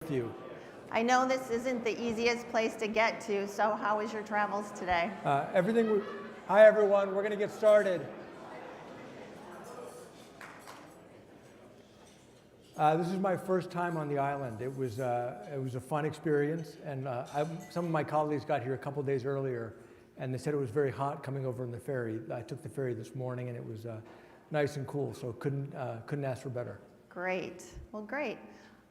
with you. I know this isn't the easiest place to get to, so how was your travels today? Hi everyone, we're going to get started. This is my first time on the island. It was a fun experience, and some of my colleagues got here a couple days earlier, and they said it was very hot coming over in the ferry. I took the ferry this morning, and it was nice and cool, so couldn't ask for better. Great. Well, great.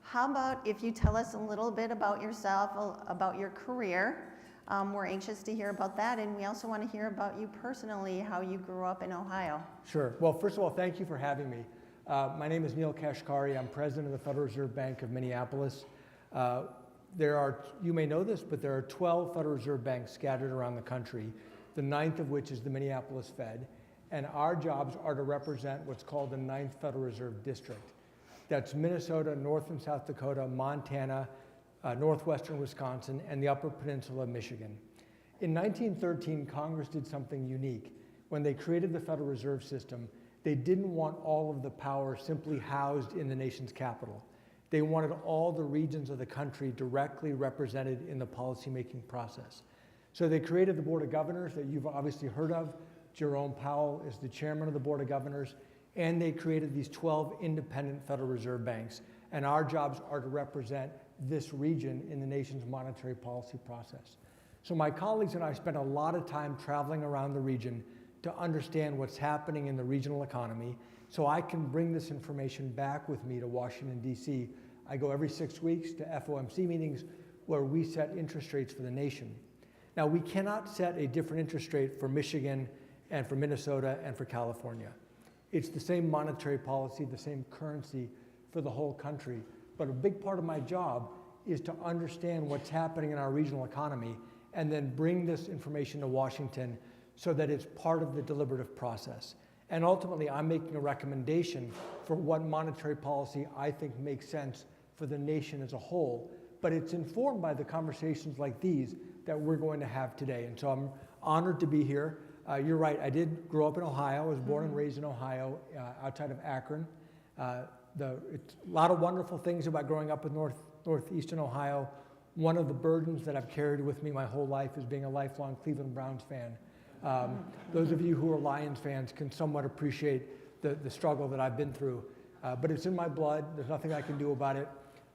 How about if you tell us a little bit about yourself, about your career? We're anxious to hear about that, and we also want to hear about you personally, how you grew up in Ohio. Sure. Well, first of all, thank you for having me. My name is Neel Kashkari. I'm president of the Federal Reserve Bank of Minneapolis. You may know this, but there are 12 Federal Reserve banks scattered around the country, the 9th of which is the Minneapolis Fed, and our jobs are to represent what's called the 9th Federal Reserve District. That's Minnesota, North and South Dakota, Montana, northwestern Wisconsin, and the Upper Peninsula of Michigan. In 1913, Congress did something unique. When they created the Federal Reserve System, they didn't want all of the power simply housed in the nation's capital. They wanted all the regions of the country directly represented in the policymaking process. So they created the Board of Governors that you've obviously heard of. Jerome Powell is the chairman of the Board of Governors, and they created these 12 independent Federal Reserve banks. And our jobs are to represent this region in the nation's monetary policy process. So my colleagues and I spent a lot of time traveling around the region to understand what's happening in the regional economy, so I can bring this information back with me to Washington, D.C. I go every 6 weeks to FOMC meetings where we set interest rates for the nation. Now, we cannot set a different interest rate for Michigan and for Minnesota and for California. It's the same monetary policy, the same currency for the whole country. But a big part of my job is to understand what's happening in our regional economy and then bring this information to Washington so that it's part of the deliberative process. And ultimately, I'm making a recommendation for what monetary policy I think makes sense for the nation as a whole. But it's informed by the conversations like these that we're going to have today. And so I'm honored to be here. You're right, I did grow up in Ohio. I was born and raised in Ohio, outside of Akron. It's a lot of wonderful things about growing up in northeastern Ohio. One of the burdens that I've carried with me my whole life is being a lifelong Cleveland Browns fan. Those of you who are Lions fans can somewhat appreciate the struggle that I've been through. But it's in my blood. There's nothing I can do about it.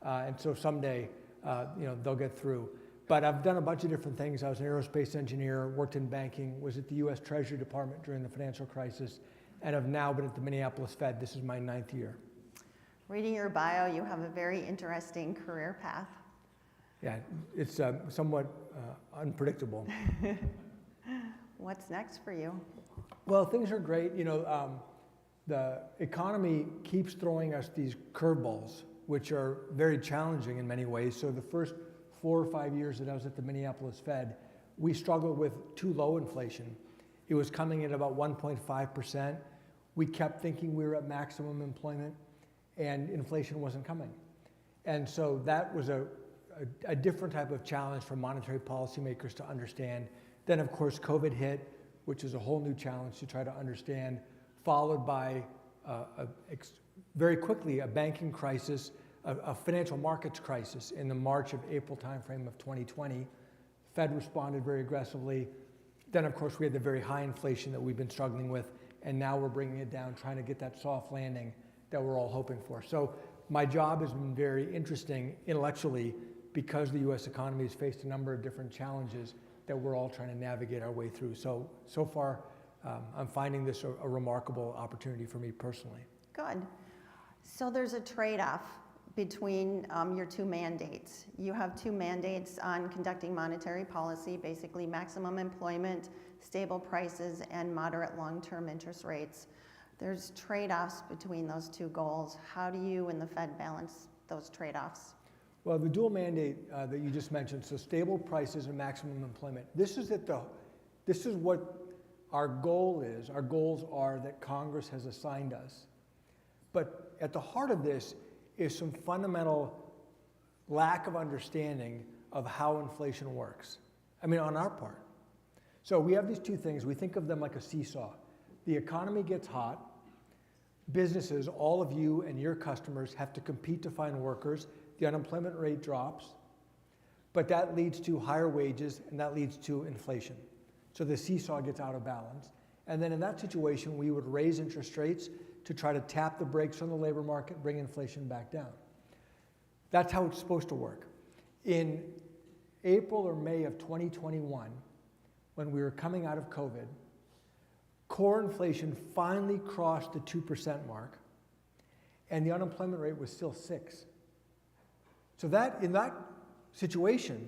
And so someday, they'll get through. But I've done a bunch of different things. I was an aerospace engineer, worked in banking, was at the U.S. Treasury Department during the financial crisis, and have now been at the Minneapolis Fed. This is my 9th year. Reading your bio, you have a very interesting career path. Yeah, it's somewhat unpredictable. What's next for you? Well, things are great. The economy keeps throwing us these curveballs, which are very challenging in many ways. So the first 4 or 5 years that I was at the Minneapolis Fed, we struggled with too low inflation. It was coming at about 1.5%. We kept thinking we were at maximum employment, and inflation wasn't coming. And so that was a different type of challenge for monetary policymakers to understand. Then, of course, COVID hit, which is a whole new challenge to try to understand, followed by very quickly a banking crisis, a financial markets crisis in the March of April timeframe of 2020. Fed responded very aggressively. Then, of course, we had the very high inflation that we've been struggling with, and now we're bringing it down, trying to get that soft landing that we're all hoping for. So my job has been very interesting intellectually because the U.S. economy has faced a number of different challenges that we're all trying to navigate our way through. So far, I'm finding this a remarkable opportunity for me personally. Good. So there's a trade-off between your two mandates. You have two mandates on conducting monetary policy, basically maximum employment, stable prices, and moderate long-term interest rates. There's trade-offs between those two goals. How do you and the Fed balance those trade-offs? Well, the dual mandate that you just mentioned, so stable prices and maximum employment, this is what our goal is. Our goals are that Congress has assigned us. But at the heart of this is some fundamental lack of understanding of how inflation works. I mean, on our part. So we have these two things. We think of them like a seesaw. The economy gets hot. Businesses, all of you and your customers, have to compete to find workers. the unemployment rate drops, but that leads to higher wages and that leads to inflation. So the seesaw gets out of balance. And then in that situation, we would raise interest rates to try to tap the brakes on the labor market, bring inflation back down. That's how it's supposed to work. In April or May of 2021, when we were coming out of COVID, core inflation finally crossed the 2% mark, and the unemployment rate was still 6. So that, in that situation,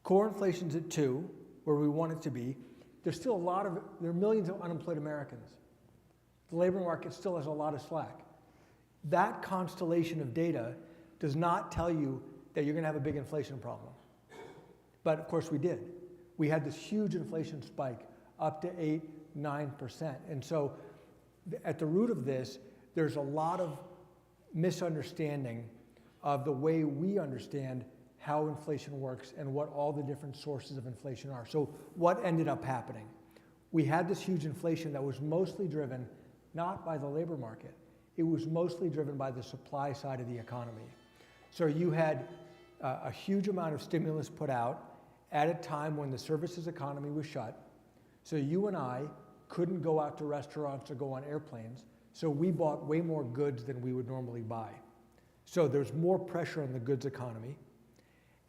core inflation's at 2, where we want it to be. There are millions of unemployed Americans. The labor market still has a lot of slack. That constellation of data does not tell you that you're going to have a big inflation problem. But of course we did. We had this huge inflation spike up to 8, 9%. And so at the root of this, there's a lot of misunderstanding of the way we understand how inflation works and what all the different sources of inflation are. So what ended up happening? We had this huge inflation that was mostly driven not by the labor market. It was mostly driven by the supply side of the economy. So you had a huge amount of stimulus put out at a time when the services economy was shut. So you and I couldn't go out to restaurants or go on airplanes. So we bought way more goods than we would normally buy. So there's more pressure on the goods economy.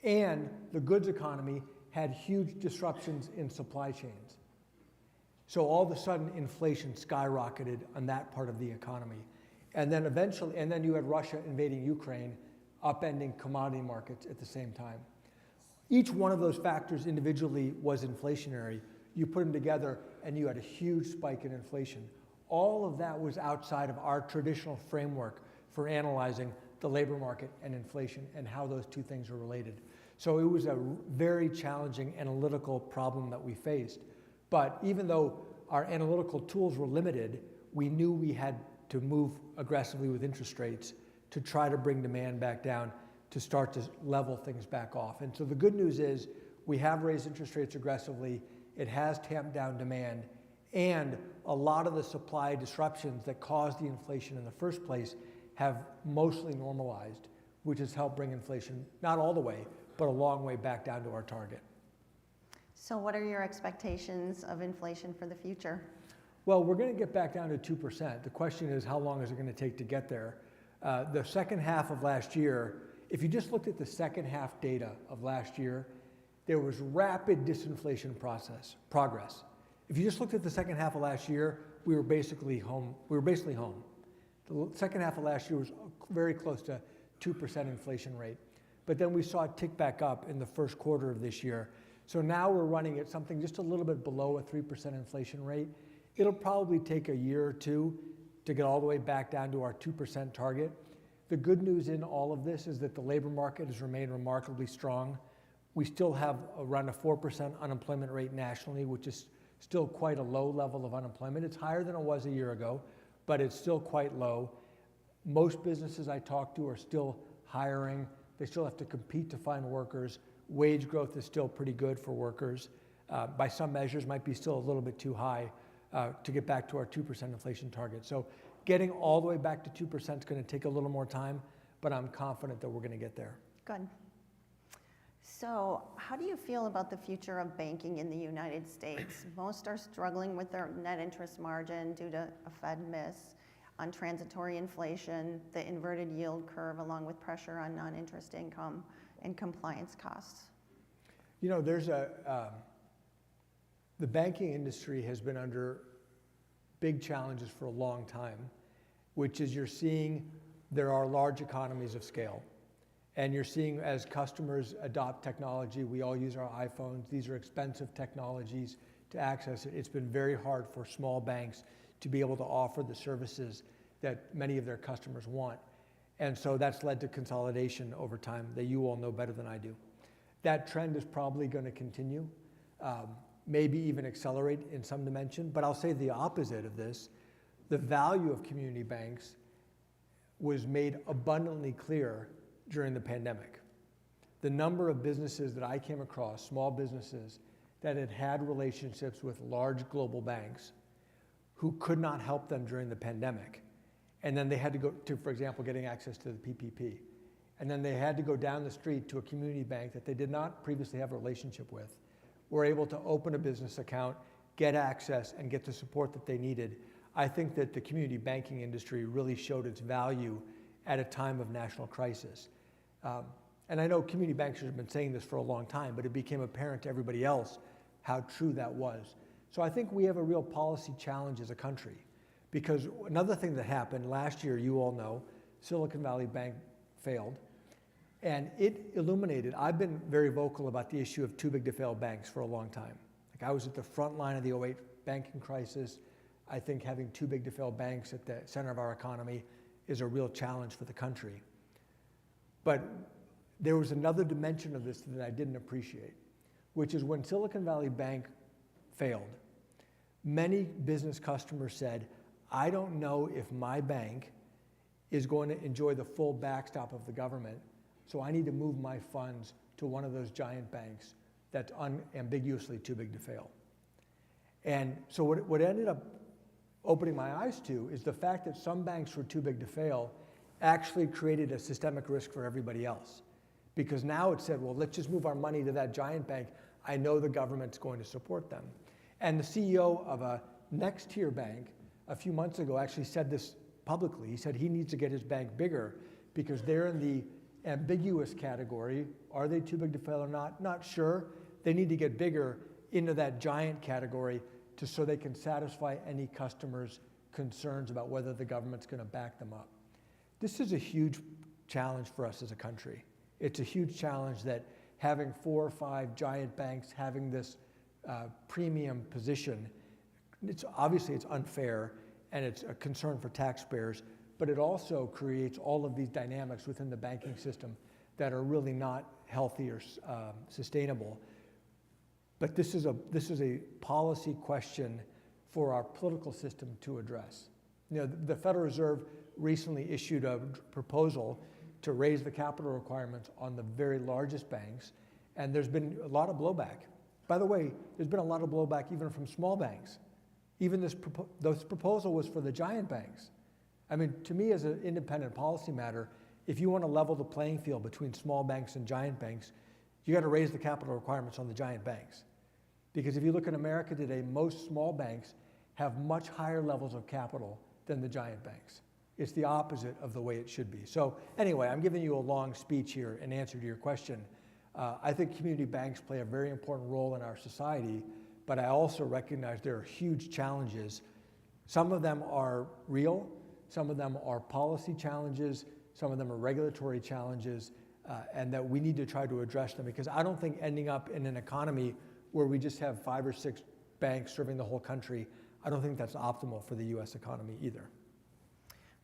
And the goods economy had huge disruptions in supply chains. So all of a sudden, inflation skyrocketed on that part of the economy. And then you had Russia invading Ukraine, upending commodity markets at the same time. Each one of those factors individually was inflationary. You put them together and you had a huge spike in inflation. All of that was outside of our traditional framework for analyzing the labor market and inflation and how those two things are related. So it was a very challenging analytical problem that we faced. But even though our analytical tools were limited, we knew we had to move aggressively with interest rates to try to bring demand back down to start to level things back off. And so the good news is we have raised interest rates aggressively. It has tamped down demand. And a lot of the supply disruptions that caused the inflation in the first place have mostly normalized, which has helped bring inflation, not all the way, but a long way back down to our target. So what are your expectations of inflation for the future? Well, we're going to get back down to 2%. The question is, how long is it going to take to get there? The second half of last year, if you just looked at the second half data of last year, there was rapid disinflation progress. If you just looked at the second half of last year, we were basically home. The second half of last year was very close to 2% inflation rate. But then we saw it tick back up in the first quarter of this year. So now we're running at something just a little bit below a 3% inflation rate. It'll probably take a year or two to get all the way back down to our 2% target. The good news in all of this is that the labor market has remained remarkably strong. We still have around a 4% unemployment rate nationally, which is still quite a low level of unemployment. It's higher than it was a year ago, but it's still quite low. Most businesses I talk to are still hiring. They still have to compete to find workers. Wage growth is still pretty good for workers. By some measures, might be still a little bit too high to get back to our 2% inflation target. So getting all the way back to 2% is going to take a little more time, but I'm confident that we're going to get there. Good. So how do you feel about the future of banking in the United States? Most are struggling with their net interest margin due to a Fed miss on transitory inflation, the inverted yield curve, along with pressure on non-interest income and compliance costs. You know, the banking industry has been under big challenges for a long time, which is you're seeing there are large economies of scale. And you're seeing as customers adopt technology, we all use our iPhones. These are expensive technologies to access it. It's been very hard for small banks to be able to offer the services that many of their customers want. And so that's led to consolidation over time that you all know better than I do. That trend is probably going to continue, maybe even accelerate in some dimension. But I'll say the opposite of this. The value of community banks was made abundantly clear during the pandemic. The number of businesses that I came across, small businesses, that had had relationships with large global banks who could not help them during the pandemic. And then they had to go to, for example, getting access to the PPP. and then they had to go down the street to a community bank that they did not previously have a relationship with, were able to open a business account, get access, and get the support that they needed. I think that the community banking industry really showed its value at a time of national crisis. And I know community bankers have been saying this for a long time, but it became apparent to everybody else how true that was. So I think we have a real policy challenge as a country, because another thing that happened last year, you all know, Silicon Valley Bank failed, and it illuminated, I've been very vocal about the issue of too big to fail banks for a long time. Like, I was at the front line of the '08 banking crisis. I think having too big to fail banks at the center of our economy is a real challenge for the country. But there was another dimension of this that I didn't appreciate, which is when Silicon Valley Bank failed, many business customers said, I don't know if my bank is going to enjoy the full backstop of the government, so I need to move my funds to one of those giant banks that's unambiguously too big to fail. And so what ended up opening my eyes to is the fact that some banks were too big to fail actually created a systemic risk for everybody else. Because now it said, well, let's just move our money to that giant bank. I know the government's going to support them. And the CEO of a next tier bank a few months ago actually said this publicly. He said he needs to get his bank bigger because they're in the ambiguous category. Are they too big to fail or not? Not sure. They need to get bigger into that giant category so they can satisfy any customer's concerns about whether the government's going to back them up. This is a huge challenge for us as a country. It's a huge challenge that having 4 or 5 giant banks having this premium position, obviously it's unfair and it's a concern for taxpayers, but it also creates all of these dynamics within the banking system that are really not healthy or sustainable. But this is a policy question for our political system to address. You know, the Federal Reserve recently issued a proposal to raise the capital requirements on the very largest banks, and there's been a lot of blowback. By the way, there's been a lot of blowback even from small banks. Even this proposal was for the giant banks. I mean, to me, as an independent policy matter, if you want to level the playing field between small banks and giant banks, you got to raise the capital requirements on the giant banks. Because if you look at America today, most small banks have much higher levels of capital than the giant banks. It's the opposite of the way it should be. So anyway, I'm giving you a long speech here in answer to your question. I think community banks play a very important role in our society, but I also recognize there are huge challenges. Some of them are real, some of them are policy challenges, some of them are regulatory challenges, and that we need to try to address them, because I don't think ending up in an economy where we just have 5 or 6 banks serving the whole country, I don't think that's optimal for the US economy either.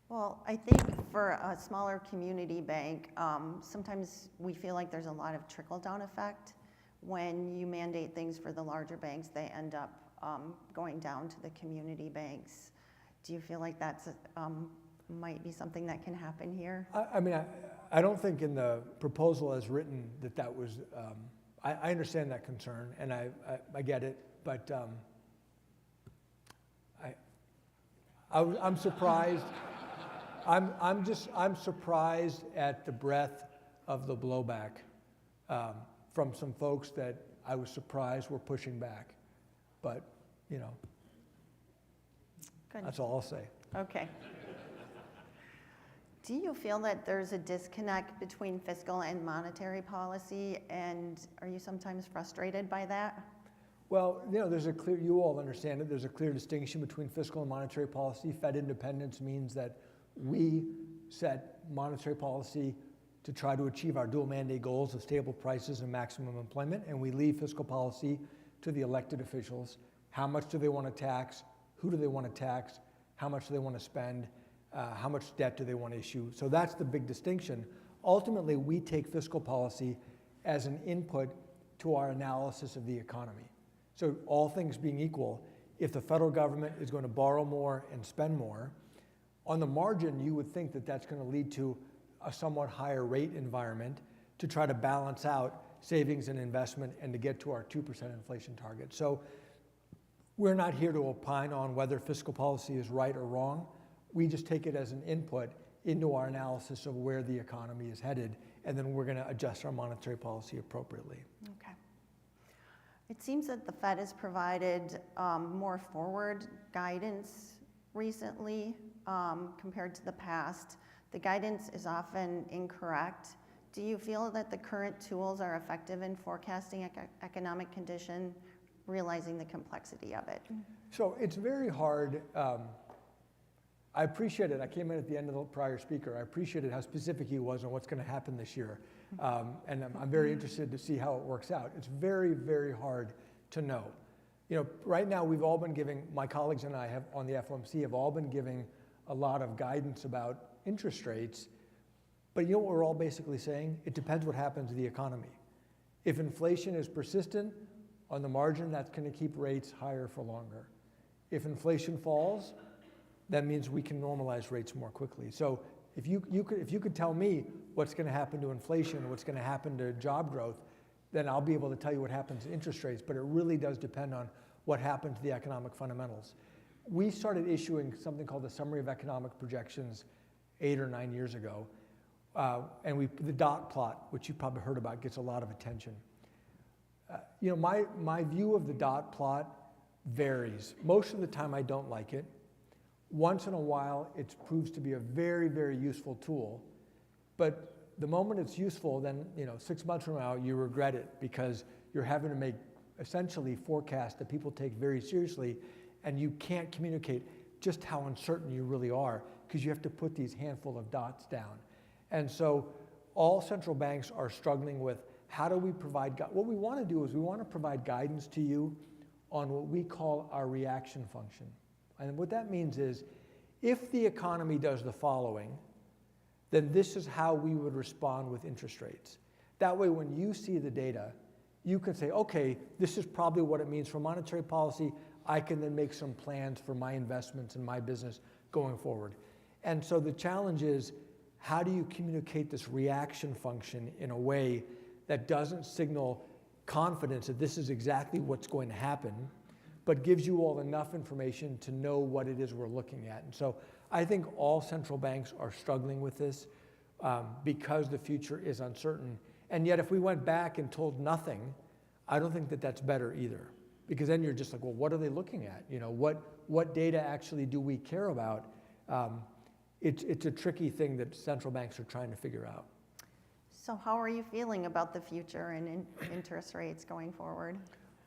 Well, I think for a smaller community bank, sometimes we feel like there's a lot of trickle-down effect. When you mandate things for the larger banks, they end up going down to the community banks. Do you feel like that's might be something that can happen here? I mean, I don't think in the proposal as written that was, I understand that concern, and I get it, but I'm surprised. I'm surprised at the breadth of the blowback from some folks that I was surprised were pushing back. But, you know, Good. That's all I'll say. Okay. Do you feel that there's a disconnect between fiscal and monetary policy, and are you sometimes frustrated by that? Well, you know, you all understand it, there's a clear distinction between fiscal and monetary policy. Fed independence means that we set monetary policy to try to achieve our dual mandate goals of stable prices and maximum employment, and we leave fiscal policy to the elected officials. How much do they want to tax? Who do they want to tax? How much do they want to spend? How much debt do they want to issue? So that's the big distinction. Ultimately, we take fiscal policy as an input to our analysis of the economy. So all things being equal, if the federal government is going to borrow more and spend more, on the margin, you would think that that's going to lead to a somewhat higher rate environment to try to balance out savings and investment and to get to our 2% inflation target. So we're not here to opine on whether fiscal policy is right or wrong. We just take it as an input, into our analysis of where the economy is headed, and then we're going to adjust our monetary policy appropriately. Okay. It seems that the Fed has provided more forward guidance recently compared to the past. The guidance is often incorrect. Do you feel that the current tools are effective in forecasting economic condition, realizing the complexity of it? So it's very hard. I appreciate it. I came in at the end of the prior speaker. I appreciated how specific he was on what's going to happen this year. And I'm very interested to see how it works out. It's very, very hard to know. You know, right now we've all been giving, my colleagues and I have on the FOMC have all been giving a lot of guidance about interest rates. But you know what we're all basically saying? It depends what happens to the economy. If inflation is persistent, on the margin, that's going to keep rates higher for longer. If inflation falls, that means we can normalize rates more quickly. So if you could tell me what's going to happen to inflation, what's going to happen to job growth, then I'll be able to tell you what happens to interest rates, but it really does depend on what happens to the economic fundamentals. We started issuing something called the Summary of Economic Projections 8 or 9 years ago, and the dot plot, which you probably heard about, gets a lot of attention. You know, my view of the dot plot varies. Most of the time I don't like it. Once in a while, it proves to be a very, very useful tool. But the moment it's useful, then 6 months from now, you regret it because you're having to make essentially forecasts that people take very seriously, and you can't communicate just how uncertain you really are because you have to put these handful of dots down. And so all central banks are struggling with how do we provide, what we want to do is we want to provide guidance to you on what we call our reaction function. And what that means is, if the economy does the following, then this is how we would respond with interest rates. That way, when you see the data, you can say, okay, this is probably what it means for monetary policy. I can then make some plans for my investments and my business going forward. And so the challenge is, how do you communicate this reaction function in a way that doesn't signal confidence that this is exactly what's going to happen, but gives you all enough information to know what it is we're looking at? And so I think all central banks are struggling with this because the future is uncertain. And yet if we went back and told nothing, I don't think that that's better either. Because then you're just like, well, what are they looking at? What data actually do we care about? It's a tricky thing that central banks are trying to figure out. So how are you feeling about the future and interest rates going forward?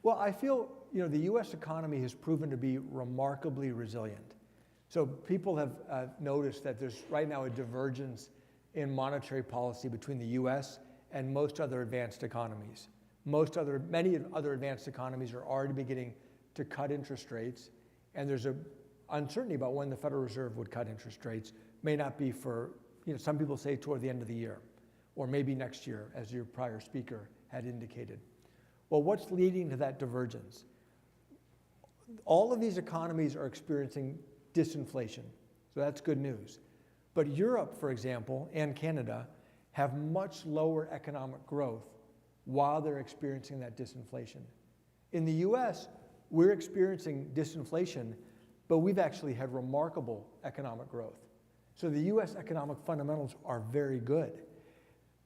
Well, I feel the U.S. economy has proven to be remarkably resilient. So people have noticed that there's right now a divergence in monetary policy between the U.S. and most other advanced economies. Many other advanced economies are already beginning to cut interest rates, and there's an uncertainty about when the Federal Reserve would cut interest rates. May not be for, some people say toward the end of the year, or maybe next year, as your prior speaker had indicated. Well, what's leading to that divergence? All of these economies are experiencing disinflation, so that's good news. But Europe, for example, and Canada have much lower economic growth while they're experiencing that disinflation. In the US, we're experiencing disinflation, but we've actually had remarkable economic growth. So the US economic fundamentals are very good.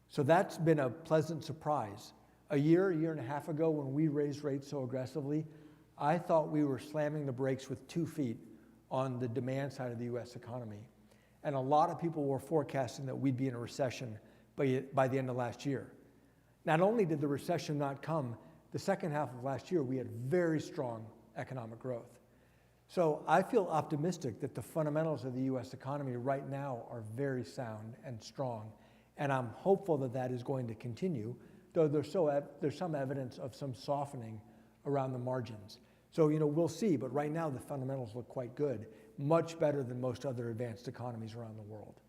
So that's been a pleasant surprise. A year and a half ago, when we raised rates so aggressively, I thought we were slamming the brakes with 2 feet on the demand side of the US economy. And a lot of people were forecasting that we'd be in a recession by the end of last year. Not only did the recession not come, the second half of last year, we had very strong economic growth. So I feel optimistic that the fundamentals of the US economy right now are very sound and strong. And I'm hopeful that that is going to continue, though there's some evidence of some softening around the margins. So, we'll see, but right now the fundamentals look quite good, much better than most other advanced economies around the world.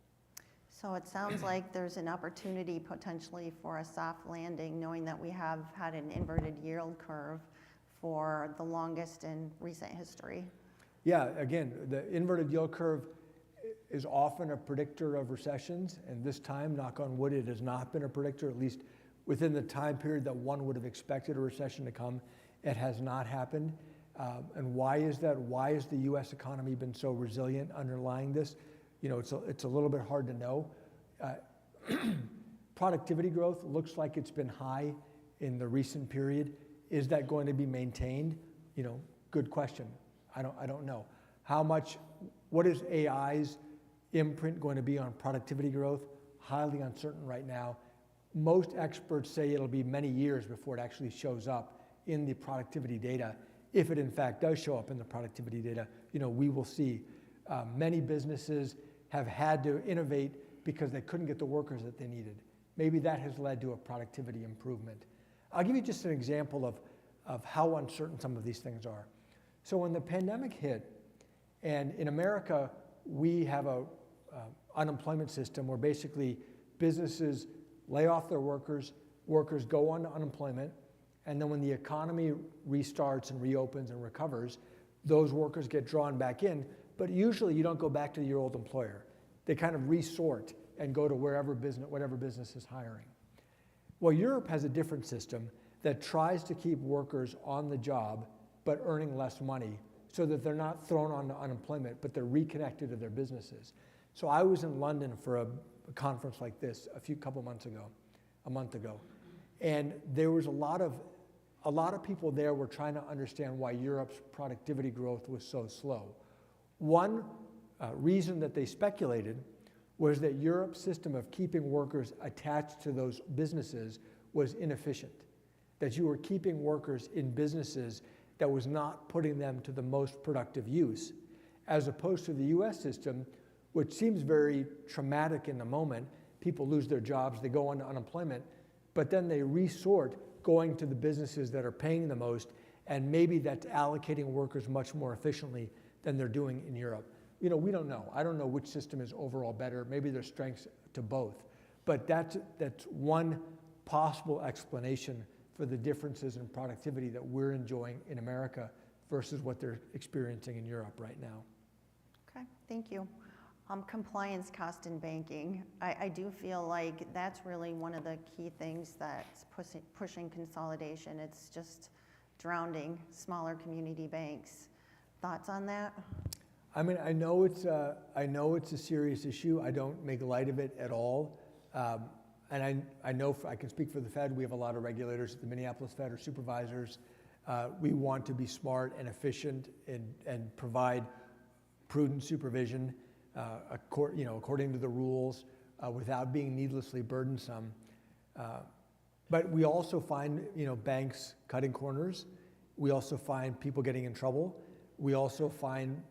So it sounds like there's an opportunity potentially for a soft landing, knowing that we have had an inverted yield curve for the longest in recent history. Yeah, again, the inverted yield curve is often a predictor of recessions, and this time, knock on wood, it has not been a predictor, at least within the time period that one would have expected a recession to come. It has not happened. And why is that? Why has the US economy been so resilient underlying this? it's a little bit hard to know. Productivity growth looks like it's been high in the recent period. Is that going to be maintained? Good question. I don't know. What is AI's imprint going to be on productivity growth? Highly uncertain right now. Most experts say it'll be many years before it actually shows up in the productivity data. If it in fact does show up in the productivity data, we will see. Many businesses have had to innovate because they couldn't get the workers that they needed. Maybe that has led to a productivity improvement. I'll give you just an example of how uncertain some of these things are. So when the pandemic hit, and in America, we have a unemployment system where basically businesses lay off their workers, workers go on to unemployment, and then when the economy restarts and reopens and recovers, those workers get drawn back in, but usually you don't go back to your old employer. They kind of resort and go to whatever business is hiring. Well, Europe has a different system that tries to keep workers on the job but earning less money so that they're not thrown on unemployment, but they're reconnected to their businesses. So I was in London for a conference like this a month ago, and there was a lot of people there were trying to understand why Europe's productivity growth was so slow. One reason that they speculated was that Europe's system of keeping workers attached to those businesses was inefficient, that you were keeping workers in businesses that was not putting them to the most productive use, as opposed to the US system, which seems very traumatic in the moment. People lose their jobs, they go on unemployment, but then they resort going to the businesses that are paying the most, and maybe that's allocating workers much more efficiently than they're doing in Europe. We don't know. I don't know which system is overall better. Maybe there's strengths to both. But that's one possible explanation for the differences in productivity that we're enjoying in America versus what they're experiencing in Europe right now. Okay, thank you. Compliance cost in banking. I do feel like that's really one of the key things that's pushing consolidation. It's just drowning smaller community banks. Thoughts on that? I mean, I know it's a serious issue. I don't make light of it at all. And I know I can speak for the Fed. We have a lot of regulators at the Minneapolis Fed or supervisors. We want to be smart and efficient and provide prudent supervision according to the rules without being needlessly burdensome. But we also find banks cutting corners. We also find people getting in trouble. We also find,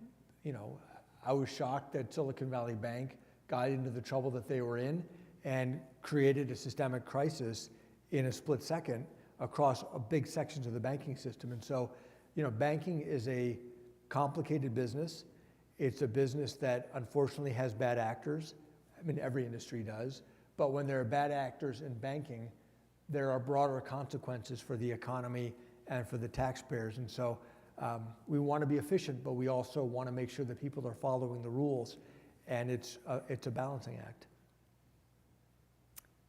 I was shocked that Silicon Valley Bank got into the trouble that they were in and created a systemic crisis in a split second across big sections of the banking system. And so, banking is a complicated business. It's a business that unfortunately has bad actors. I mean, every industry does. But when there are bad actors in banking, there are broader consequences for the economy and for the taxpayers. And so we want to be efficient, but we also want to make sure that people are following the rules. And it's a balancing act.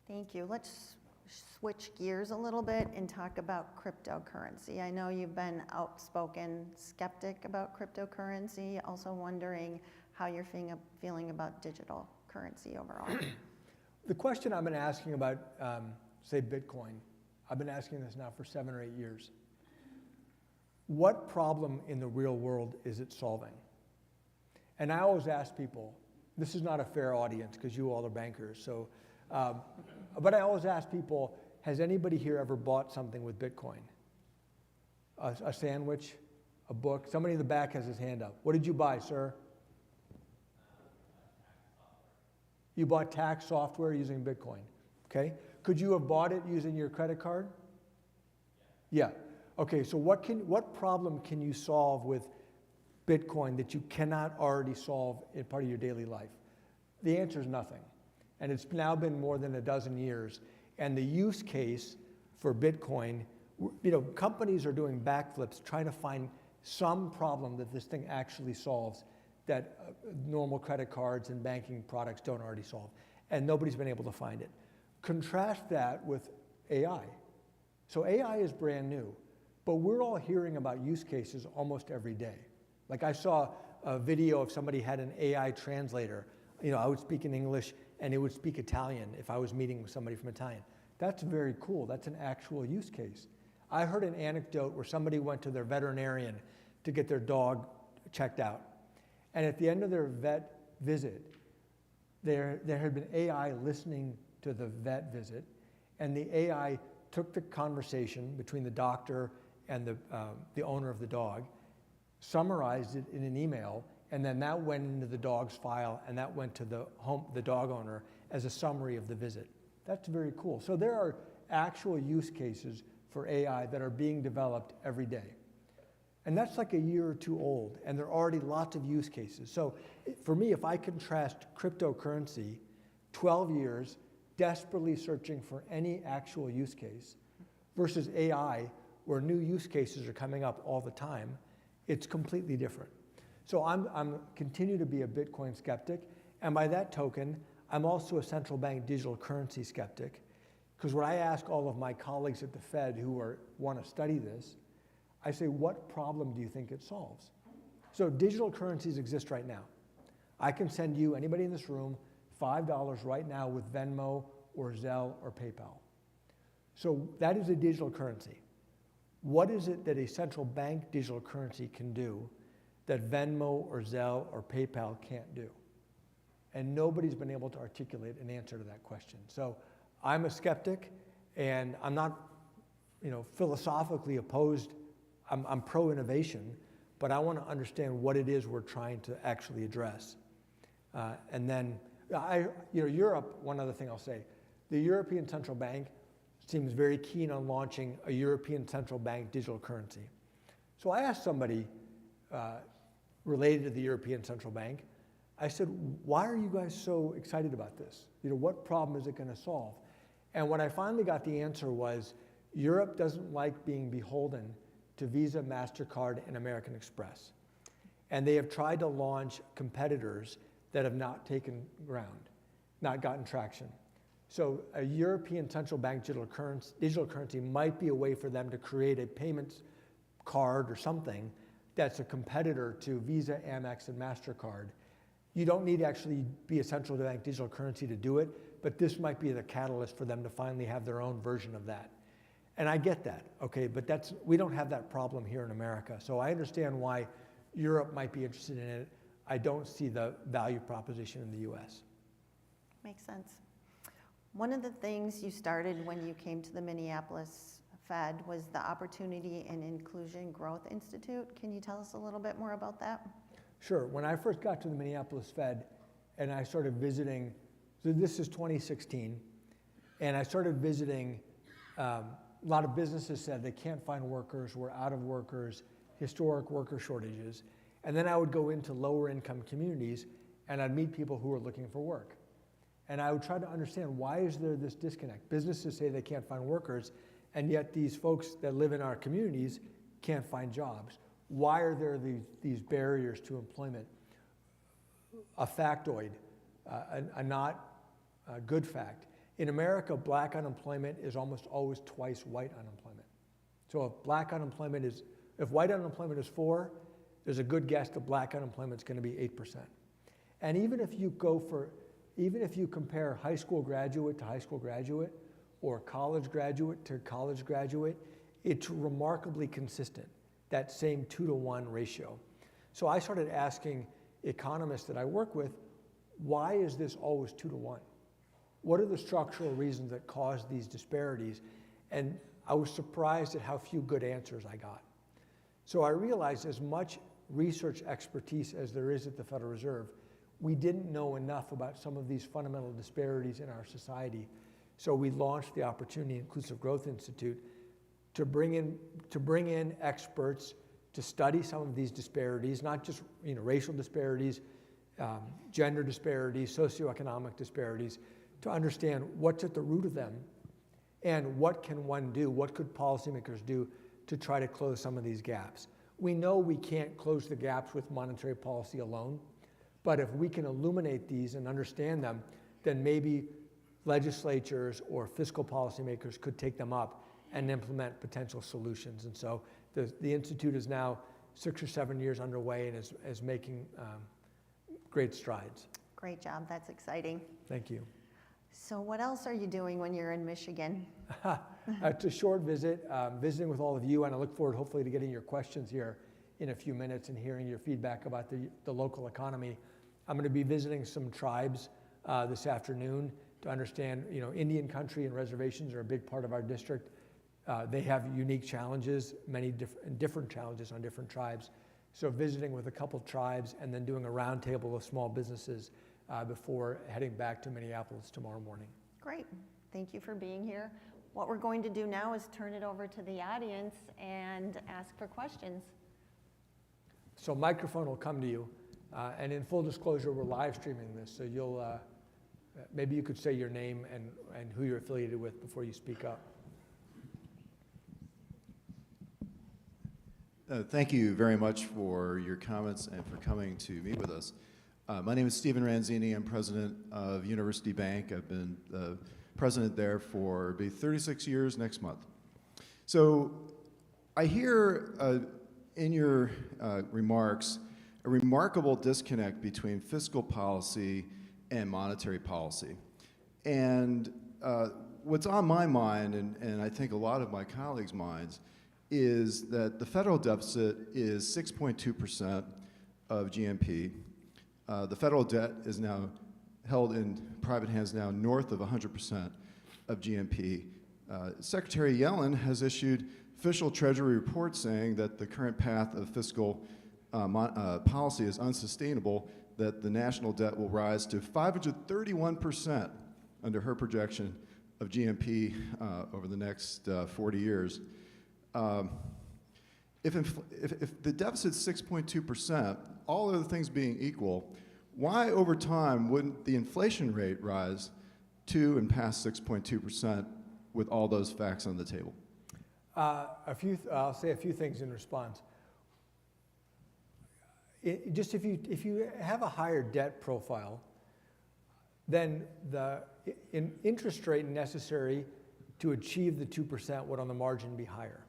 Thank you. Let's switch gears a little bit and talk about cryptocurrency. I know you've been outspoken skeptic about cryptocurrency, also wondering how you're feeling about digital currency overall. The question I've been asking about, say, Bitcoin, I've been asking this now for 7 or 8 years. What problem in the real world is it solving? And I always ask people, this is not a fair audience because you all are bankers, so, but I always ask people, has anybody here ever bought something with Bitcoin? A sandwich, a book? Somebody in the back has his hand up. What did you buy, sir? You bought tax software using Bitcoin, okay? Could you have bought it using your credit card? Yeah. Okay, so what problem can you solve with Bitcoin that you cannot already solve in part of your daily life? The answer is nothing. And it's now been more than a dozen years. And the use case for Bitcoin, companies are doing backflips trying to find some problem that this thing actually solves that normal credit cards and banking products don't already solve. And nobody's been able to find it. Contrast that with AI. So AI is brand new, but we're all hearing about use cases almost every day. Like I saw a video of somebody had an AI translator. I would speak in English and it would speak Italian if I was meeting with somebody from Italian. That's very cool. That's an actual use case. I heard an anecdote where somebody went to their veterinarian to get their dog checked out. And at the end of their vet visit, there had been AI listening to the vet visit, and the AI took the conversation between the doctor and the owner of the dog, summarized it in an email, and then that went into the dog's file, and that went to the dog owner as a summary of the visit. That's very cool. So there are actual use cases for AI that are being developed every day. And that's like a year or two old, and there are already lots of use cases. So for me, if I contrast cryptocurrency, 12 years, desperately searching for any actual use case, versus AI, where new use cases are coming up all the time, it's completely different. So I'm continue to be a Bitcoin skeptic, and by that token, I'm also a central bank digital currency skeptic, because when I ask all of my colleagues at the Fed who want to study this, I say, what problem do you think it solves? So digital currencies exist right now. I can send you, anybody in this room, $5 right now with Venmo or Zelle or PayPal. So that is a digital currency. What is it that a central bank digital currency can do that Venmo or Zelle or PayPal can't do? And nobody's been able to articulate an answer to that question. So I'm a skeptic, and I'm not, philosophically opposed. I'm pro-innovation, but I want to understand what it is we're trying to actually address. And then, Europe, one other thing I'll say, the European Central Bank seems very keen on launching a European Central Bank digital currency. So I asked somebody related to the European Central Bank, I said, why are you guys so excited about this? What problem is it going to solve? And what I finally got the answer was, Europe doesn't like being beholden to Visa, MasterCard, and American Express. And they have tried to launch competitors that have not taken ground, not gotten traction. So a European central bank digital currency might be a way for them to create a payments card or something that's a competitor to Visa, Amex, and MasterCard. You don't need to actually be a central bank digital currency to do it, but this might be the catalyst for them to finally have their own version of that. And I get that, okay, but we don't have that problem here in America. So I understand why Europe might be interested in it. I don't see the value proposition in the US. Makes sense. One of the things you started when you came to the Minneapolis Fed was the Opportunity and Inclusion Growth Institute. Can you tell us a little bit more about that? Sure. When I first got to the Minneapolis Fed and I started visiting, so this is 2016, and I started visiting, a lot of businesses said they can't find workers, we're out of workers, historic worker shortages. And then I would go into lower income communities and I'd meet people who were looking for work. And I would try to understand, why is there this disconnect? Businesses say they can't find workers, and yet these folks that live in our communities can't find jobs. Why are there these barriers to employment? A factoid, a not good fact. In America, black unemployment is almost always twice white unemployment. So if white unemployment is 4, there's a good guess that black unemployment is going to be 8%. And even if you compare high school graduate to high school graduate, or college graduate to college graduate, it's remarkably consistent, that same 2-to-1 ratio. So I started asking economists that I work with, why is this always 2-to-1? What are the structural reasons that cause these disparities? And I was surprised at how few good answers I got. So I realized, as much research expertise as there is at the Federal Reserve, we didn't know enough about some of these fundamental disparities in our society. So we launched the Opportunity Inclusive Growth Institute to bring in experts to study some of these disparities, not just racial disparities, gender disparities, socioeconomic disparities, to understand what's at the root of them and what can one do, what could policymakers do to try to close some of these gaps. We know we can't close the gaps with monetary policy alone, but if we can illuminate these and understand them, then maybe legislatures or fiscal policymakers could take them up and implement potential solutions. And so the Institute is now 6 or 7 years underway and is making great strides. Great job, that's exciting. Thank you. So what else are you doing when you're in Michigan? It's a short visit, visiting with all of you, and I look forward hopefully to getting your questions here in a few minutes and hearing your feedback about the local economy. I'm going to be visiting some tribes this afternoon to understand, Indian country and reservations are a big part of our district. They have unique challenges, many different challenges on different tribes. So visiting with a couple tribes and then doing a roundtable of small businesses before heading back to Minneapolis tomorrow morning. Great, thank you for being here. What we're going to do now is turn it over to the audience and ask for questions. So microphone will come to you, and in full disclosure, we're live streaming this, so you'll, maybe you could say your name and who you're affiliated with before you speak up. Thank you very much for your comments and for coming to meet with us. My name is Stephen Ranzini. I'm president of University Bank. I've been the president there for 36 years next month. So I hear in your remarks a remarkable disconnect between fiscal policy and monetary policy. And what's on my mind, and I think a lot of my colleagues' minds, is that the federal deficit is 6.2% of GNP. The federal debt is now held in private hands now north of 100% of GNP. Secretary Yellen has issued official Treasury reports saying that the current path of fiscal policy is unsustainable, that the national debt will rise to 531% under her projection of GNP over the next 40 years. If the deficit's 6.2%, all other things being equal, why over time wouldn't the inflation rate rise to and past 6.2% with all those facts on the table? I'll say a few things in response. Just if you have a higher debt profile, then the interest rate necessary to achieve the 2% would on the margin be higher.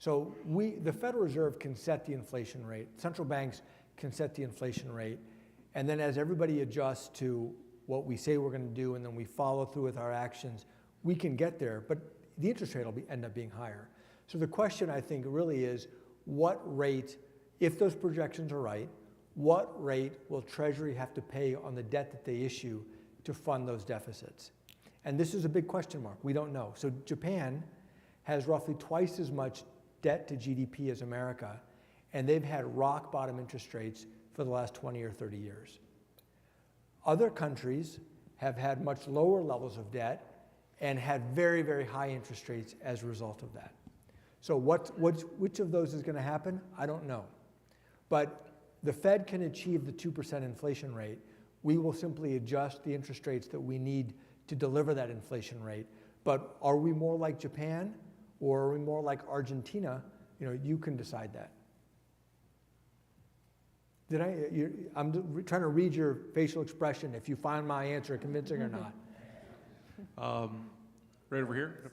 So the Federal Reserve can set the inflation rate, central banks can set the inflation rate, and then as everybody adjusts to what we say we're going to do and then we follow through with our actions, we can get there, but the interest rate will end up being higher. So the question I think really is, what rate, if those projections are right, what rate will Treasury have to pay on the debt that they issue to fund those deficits? And this is a big question mark. We don't know. So Japan has roughly twice as much debt to GDP as America, and they've had rock bottom interest rates for the last 20 or 30 years. Other countries have had much lower levels of debt and had very, very high interest rates as a result of that. So which of those is going to happen? I don't know. But the Fed can achieve the 2% inflation rate. We will simply adjust the interest rates that we need to deliver that inflation rate. But are we more like Japan or are we more like Argentina? You can decide that. I'm trying to read your facial expression if you find my answer convincing or not. Right over here.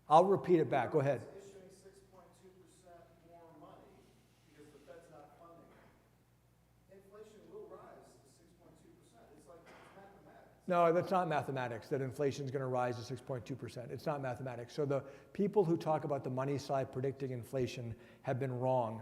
I'll repeat it back. Go ahead. Issuing 6.2% more money because the Fed's not funding it. Inflation will rise to 6.2%. It's like mathematics. No, that's not mathematics, that inflation is going to rise to 6.2%. It's not mathematics. So the people who talk about the money side predicting inflation have been wrong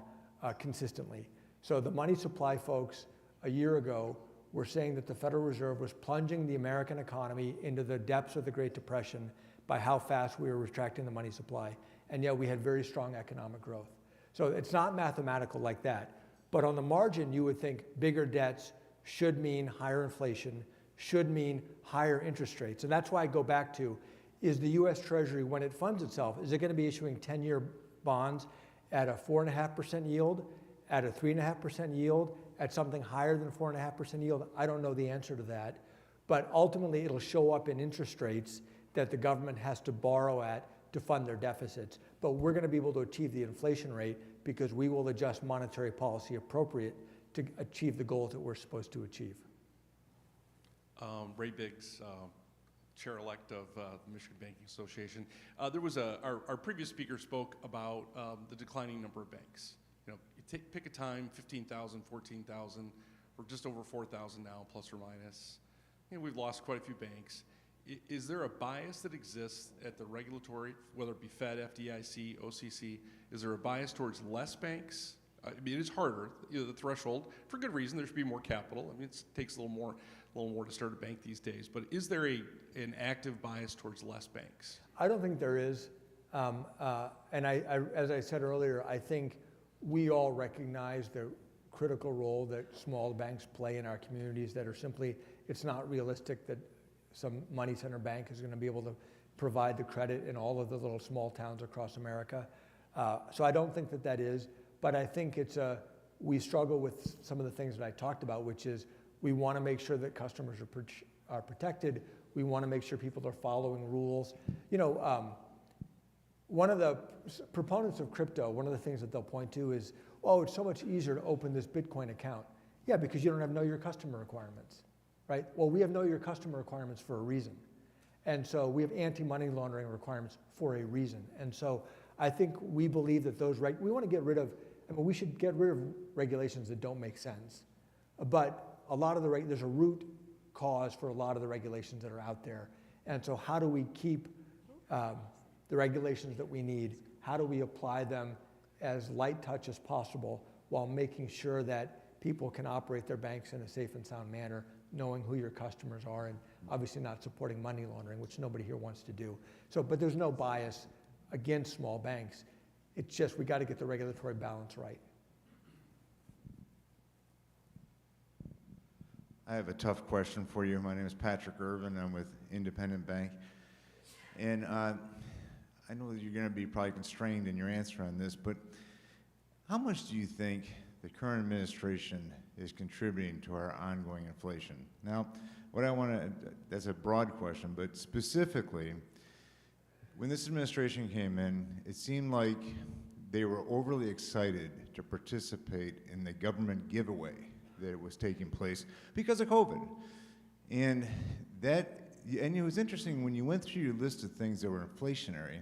consistently. So the money supply folks a year ago were saying that the Federal Reserve was plunging the American economy into the depths of the Great Depression by how fast we were retracting the money supply. And yet we had very strong economic growth. So it's not mathematical like that. But on the margin, you would think bigger debts should mean higher inflation, should mean higher interest rates. And that's why I go back to, is the US Treasury, when it funds itself, is it going to be issuing 10-year bonds at a 4.5% yield, at a 3.5% yield, at something higher than 4.5% yield? I don't know the answer to that. But ultimately, it'll show up in interest rates that the government has to borrow at to fund their deficits. But we're going to be able to achieve the inflation rate because we will adjust monetary policy appropriate to achieve the goals that we're supposed to achieve. Ray Biggs, chair-elect of the Michigan Banking Association. There was our previous speaker spoke about the declining number of banks. You pick a time, 15,000, 14,000, we're just over 4,000 now, plus or minus. We've lost quite a few banks. Is there a bias that exists at the regulatory, whether it be Fed, FDIC, OCC? Is there a bias towards less banks? I mean, it is harder, the threshold, for good reason. There should be more capital. I mean, it takes a little more to start a bank these days. But is there an active bias towards less banks? I don't think there is. And as I said earlier, I think we all recognize the critical role that small banks play in our communities that are simply, it's not realistic that some money center bank is going to be able to provide the credit in all of the little small towns across America. So I don't think that that is, but I think we struggle with some of the things that I talked about, which is we want to make sure that customers are protected. We want to make sure people are following rules. One of the proponents of crypto, one of the things that they'll point to is, oh, it's so much easier to open this Bitcoin account. Yeah, because you don't have know your customer requirements, right? Well, we have know your customer requirements for a reason. And so we have anti-money laundering requirements for a reason. And so I think we believe that we want to get rid of, we should get rid of regulations that don't make sense. But a lot of there's a root cause for a lot of the regulations that are out there. And so how do we keep the regulations that we need, how do we apply them as light touch as possible while making sure that people can operate their banks in a safe and sound manner, knowing who your customers are, and obviously not supporting money laundering, which nobody here wants to do. But there's no bias against small banks. It's just we got to get the regulatory balance right. I have a tough question for you. My name is Patrick Irvin. I'm with Independent Bank. And I know that you're going to be probably constrained in your answer on this, but how much do you think the current administration is contributing to our ongoing inflation? Now, that's a broad question, but specifically, when this administration came in, it seemed like they were overly excited to participate in the government giveaway that was taking place because of COVID. And it was interesting when you went through your list of things that were inflationary,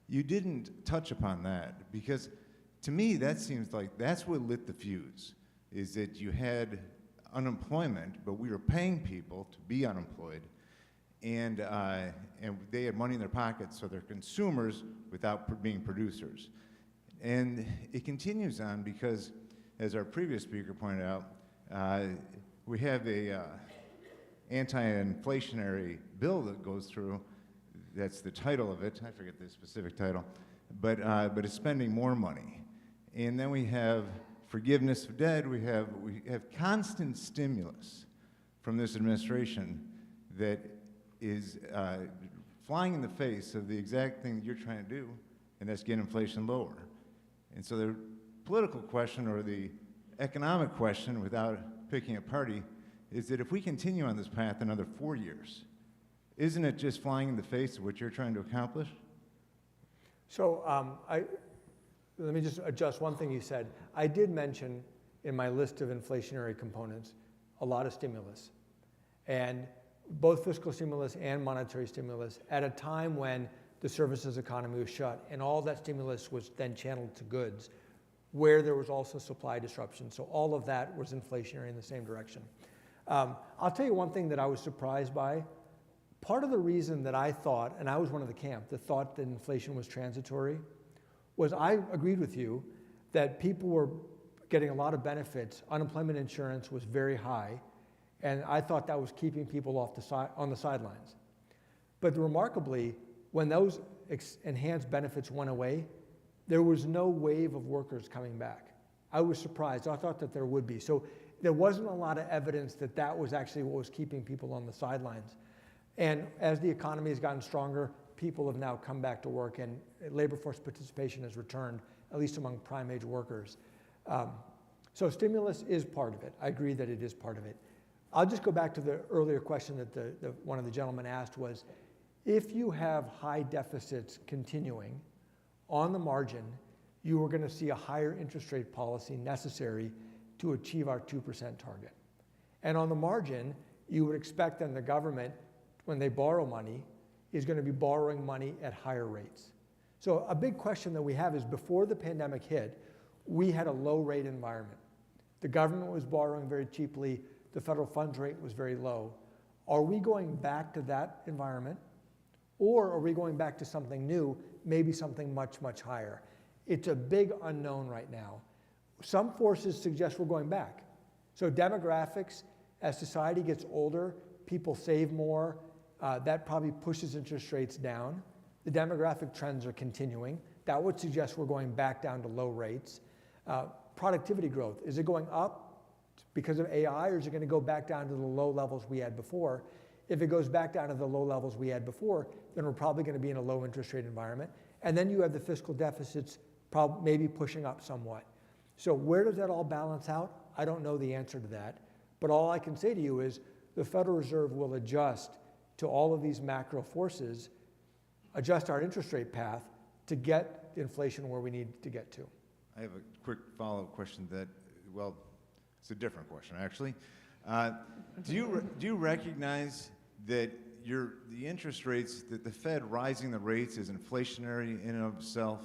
you didn't touch upon that, because to me that seems like that's what lit the fuse, is that you had unemployment, but we were paying people to be unemployed, and they had money in their pockets, so they're consumers without being producers. And it continues on because, as our previous speaker pointed out, we have a anti-inflationary bill that goes through. That's the title of it. I forget the specific title, but it's spending more money. And then we have forgiveness of debt. We have constant stimulus from this administration that is flying in the face of the exact thing that you're trying to do, and that's get inflation lower. And so the political question, or the economic question, without picking a party, is that if we continue on this path another 4 years, isn't it just flying in the face of what you're trying to accomplish? So let me just adjust one thing you said. I did mention in my list of inflationary components a lot of stimulus, and both fiscal stimulus and monetary stimulus at a time when the services economy was shut, and all that stimulus was then channeled to goods, where there was also supply disruption. So all of that was inflationary in the same direction. I'll tell you one thing that I was surprised by. Part of the reason that I thought, and I was one of the camp that thought that inflation was transitory, was I agreed with you that people were getting a lot of benefits. Unemployment insurance was very high, and I thought that was keeping people on the sidelines. But remarkably, when those enhanced benefits went away, there was no wave of workers coming back. I was surprised. I thought that there would be. So there wasn't a lot of evidence that that was actually what was keeping people on the sidelines. And as the economy has gotten stronger, people have now come back to work, and labor force participation has returned, at least among prime age workers. So stimulus is part of it. I agree that it is part of it. I'll just go back to the earlier question that one of the gentlemen asked was, if you have high deficits continuing, on the margin, you are going to see a higher interest rate policy necessary to achieve our 2% target. And on the margin, you would expect then the government, when they borrow money, is going to be borrowing money at higher rates. So a big question that we have is, before the pandemic hit, we had a low rate environment. The government was borrowing very cheaply. The federal funds rate was very low. Are we going back to that environment? Or are we going back to something new, maybe something much, much higher? It's a big unknown right now. Some forces suggest we're going back. So demographics, as society gets older, people save more, that probably pushes interest rates down. The demographic trends are continuing. That would suggest we're going back down to low rates. Productivity growth, is it going up because of AI, or is it going to go back down to the low levels we had before? If it goes back down to the low levels we had before, then we're probably going to be in a low interest rate environment. And then you have the fiscal deficits maybe pushing up somewhat. So where does that all balance out? I don't know the answer to that. But all I can say to you is the Federal Reserve will adjust to all of these macro forces, adjust our interest rate path to get inflation where we need to get to. I have a quick follow-up question that, well, it's a different question, actually. Do you recognize that the interest rates, that the Fed rising the rates is inflationary in and of itself,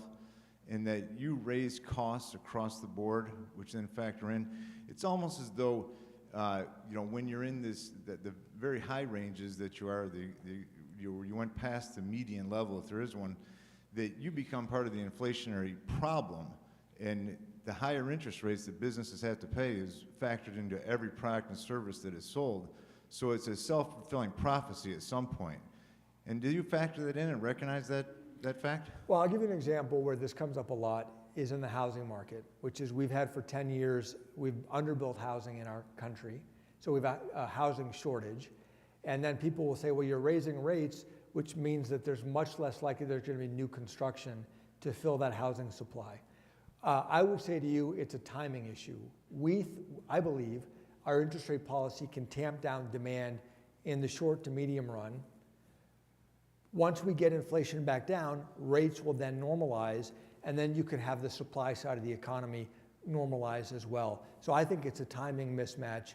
and that you raise costs across the board, which then factor in? It's almost as though, when you're in the very high ranges that you are, you went past the median level, if there is one, that you become part of the inflationary problem. And the higher interest rates that businesses have to pay is factored into every product and service that is sold. So it's a self-fulfilling prophecy at some point. And do you factor that in and recognize that fact? Well, I'll give you an example where this comes up a lot is in the housing market, which is we've had for 10 years, we've underbuilt housing in our country. So we've got a housing shortage. And then people will say, well, you're raising rates, which means that there's much less likely there's going to be new construction to fill that housing supply. I would say to you, it's a timing issue. I believe our interest rate policy can tamp down demand in the short to medium run. Once we get inflation back down, rates will then normalize, and then you could have the supply side of the economy normalize as well. So I think it's a timing mismatch.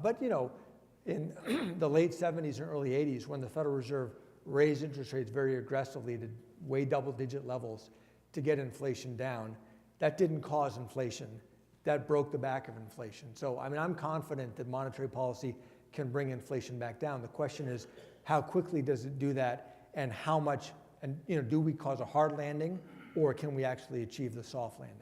But in the late 70s and early 80s, when the Federal Reserve raised interest rates very aggressively to way double-digit levels to get inflation down, that didn't cause inflation. That broke the back of inflation. So, I'm confident that monetary policy can bring inflation back down. The question is, how quickly does it do that, and how much, and do we cause a hard landing, or can we actually achieve the soft landing?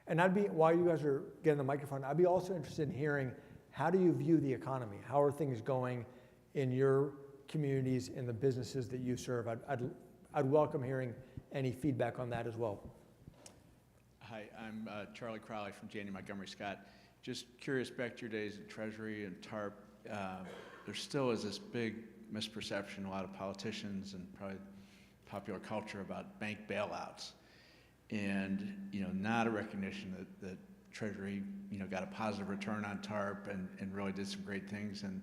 And while you guys are getting the microphone, I'd be also interested in hearing, how do you view the economy? How are things going in your communities, in the businesses that you serve? I'd welcome hearing any feedback on that as well. Hi, I'm Charlie Crowley from Janney Montgomery Scott. Just curious, back to your days at Treasury and TARP, there still is this big misperception, a lot of politicians and probably popular culture about bank bailouts. And not a recognition that Treasury got a positive return on TARP and really did some great things, and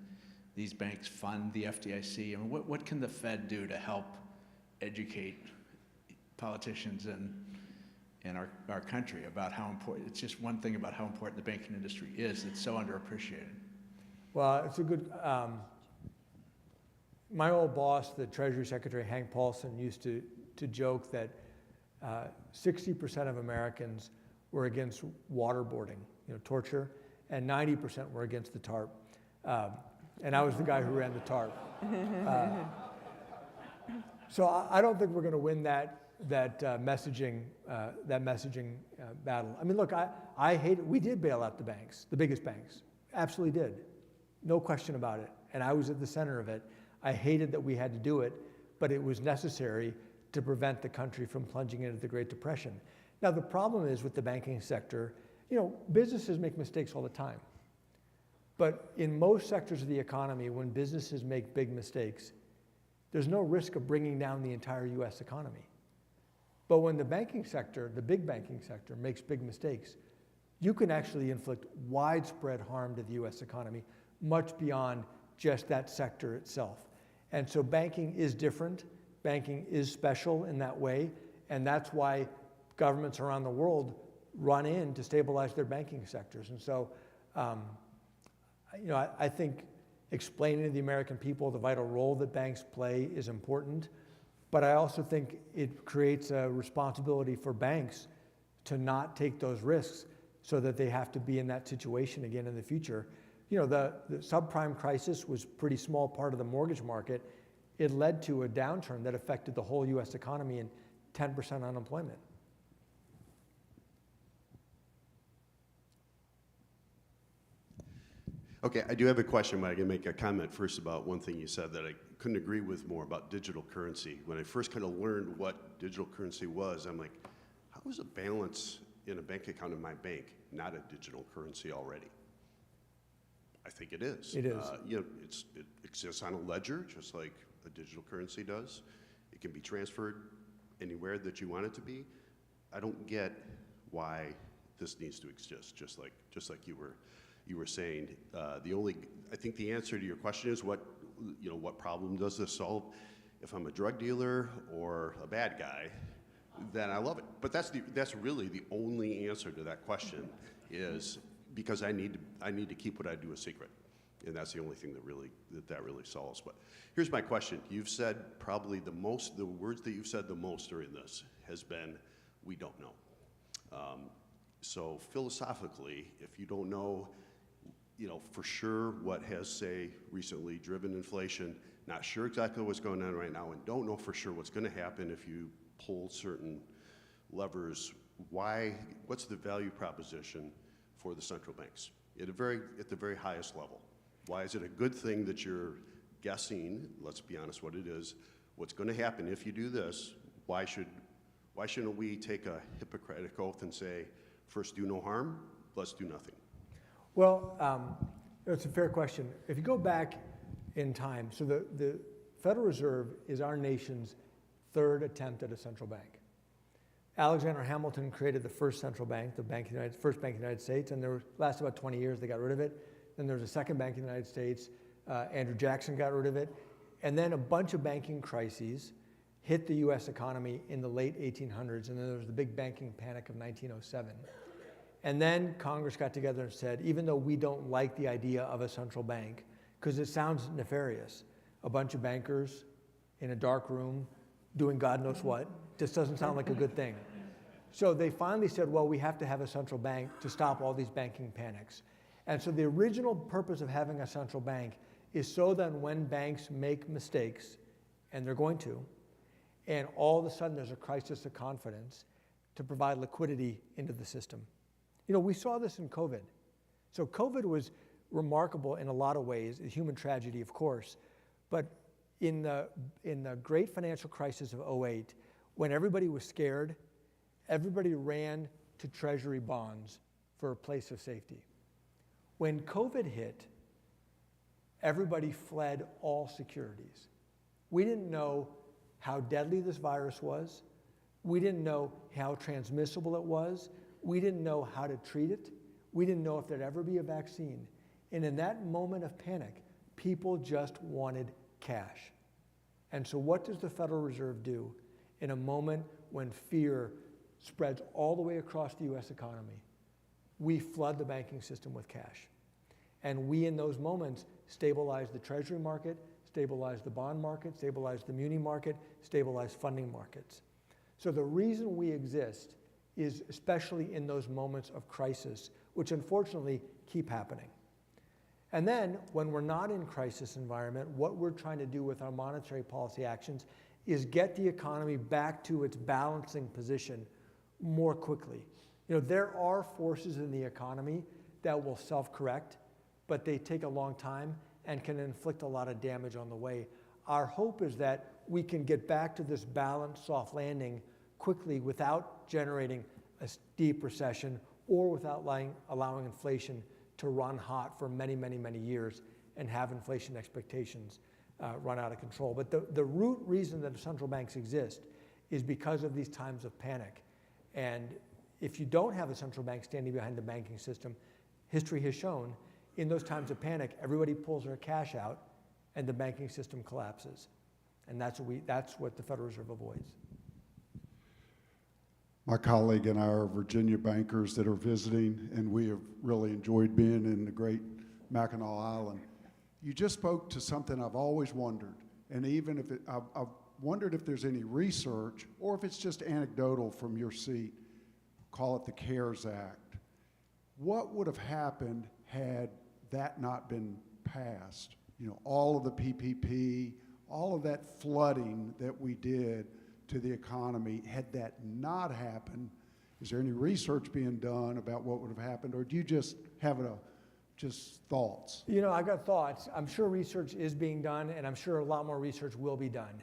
these banks fund the FDIC. What can the Fed do to help educate politicians and our country about how important, it's just one thing about how important the banking industry is. It's so underappreciated. Well, it's a good, my old boss, the Treasury Secretary Hank Paulson, used to joke that 60% of Americans were against waterboarding, torture, and 90% were against the TARP. And I was the guy who ran the TARP. So I don't think we're going to win that messaging battle. Look, I hate it. We did bail out the banks, the biggest banks. Absolutely did. No question about it. And I was at the center of it. I hated that we had to do it, but it was necessary to prevent the country from plunging into the Great Depression. Now, the problem is with the banking sector, businesses make mistakes all the time. But in most sectors of the economy, when businesses make big mistakes, there's no risk of bringing down the entire US economy. But when the banking sector, the big banking sector, makes big mistakes, you can actually inflict widespread harm to the US economy, much beyond just that sector itself. And so banking is different. Banking is special in that way, and that's why governments around the world run in to stabilize their banking sectors. And so, I think explaining to the American people the vital role that banks play is important, but I also think it creates a responsibility for banks to not take those risks so that they have to be in that situation again in the future. The subprime crisis was a pretty small part of the mortgage market. It led to a downturn that affected the whole US economy and 10% unemployment. Okay, I do have a question, but I can make a comment first about one thing you said that I couldn't agree with more about digital currency. When I first kind of learned what digital currency was, I'm like, how is a balance in a bank account in my bank not a digital currency already? I think it is. It is. It exists on a ledger, just like a digital currency does. It can be transferred anywhere that you want it to be. I don't get why this needs to exist, just like you were saying. I think the answer to your question is what problem does this solve? If I'm a drug dealer or a bad guy, then I love it. But that's really the only answer to that question, is because I need to keep what I do a secret, and that's the only thing that really solves. But here's my question: you've said probably the words that you've said the most during this has been, "We don't know." So philosophically, if you don't know, for sure what has, say, recently driven inflation, not sure exactly what's going on right now, and don't know for sure what's going to happen if you pull certain levers, what's the value proposition for the central banks at the very highest level? Why is it a good thing that you're guessing, let's be honest what it is, what's going to happen if you do this? Why shouldn't we take a Hippocratic oath and say, first do no harm, let's do nothing? Well, it's a fair question. If you go back in time, so the Federal Reserve is our nation's third attempt at a central bank. Alexander Hamilton created the first central bank, first bank in the United States, and lasted about 20 years, they got rid of it. Then there was a second bank in the United States, Andrew Jackson got rid of it. And then a bunch of banking crises hit the US economy in the late 1800s, and then there was the big banking panic of 1907. And then Congress got together and said, even though we don't like the idea of a central bank, because it sounds nefarious, a bunch of bankers in a dark room doing God knows what, just doesn't sound like a good thing. So they finally said, well, we have to have a central bank to stop all these banking panics. And so the original purpose of having a central bank is so that when banks make mistakes, and they're going to, and all of a sudden there's a crisis of confidence, to provide liquidity into the system. We saw this in COVID. So COVID was remarkable in a lot of ways, a human tragedy, of course, but in the great financial crisis of 2008, when everybody was scared, everybody ran to treasury bonds for a place of safety. When COVID hit, everybody fled all securities. We didn't know how deadly this virus was. We didn't know how transmissible it was. We didn't know how to treat it. We didn't know if there'd ever be a vaccine. And in that moment of panic, people just wanted cash. And so what does the Federal Reserve do in a moment when fear spreads all the way across the US economy? We flood the banking system with cash. And we, in those moments, stabilize the treasury market, stabilize the bond market, stabilize the muni market, stabilize funding markets. So the reason we exist is especially in those moments of crisis, which unfortunately keep happening. And then when we're not in crisis environment, what we're trying to do with our monetary policy actions is get the economy back to its balancing position more quickly. There are forces in the economy that will self-correct, but they take a long time and can inflict a lot of damage on the way. Our hope is that we can get back to this balanced soft landing quickly without generating a steep recession or without allowing inflation to run hot for many, many, many years and have inflation expectations run out of control. But the root reason that central banks exist is because of these times of panic. And if you don't have a central bank standing behind the banking system, history has shown in those times of panic, everybody pulls their cash out and the banking system collapses. And that's what the Federal Reserve avoids. my colleague and I are Virginia bankers that are visiting, and we have really enjoyed being in the great Mackinac Island. You just spoke to something I've always wondered, and even if I've wondered if there's any research or if it's just anecdotal from your seat, call it the CARES Act. What would have happened had that not been passed? You know, all of the PPP, all of that flooding that we did to the economy, had that not happened, is there any research being done about what would have happened, or do you just have just thoughts? You know, I got thoughts. I'm sure research is being done, and I'm sure a lot more research will be done.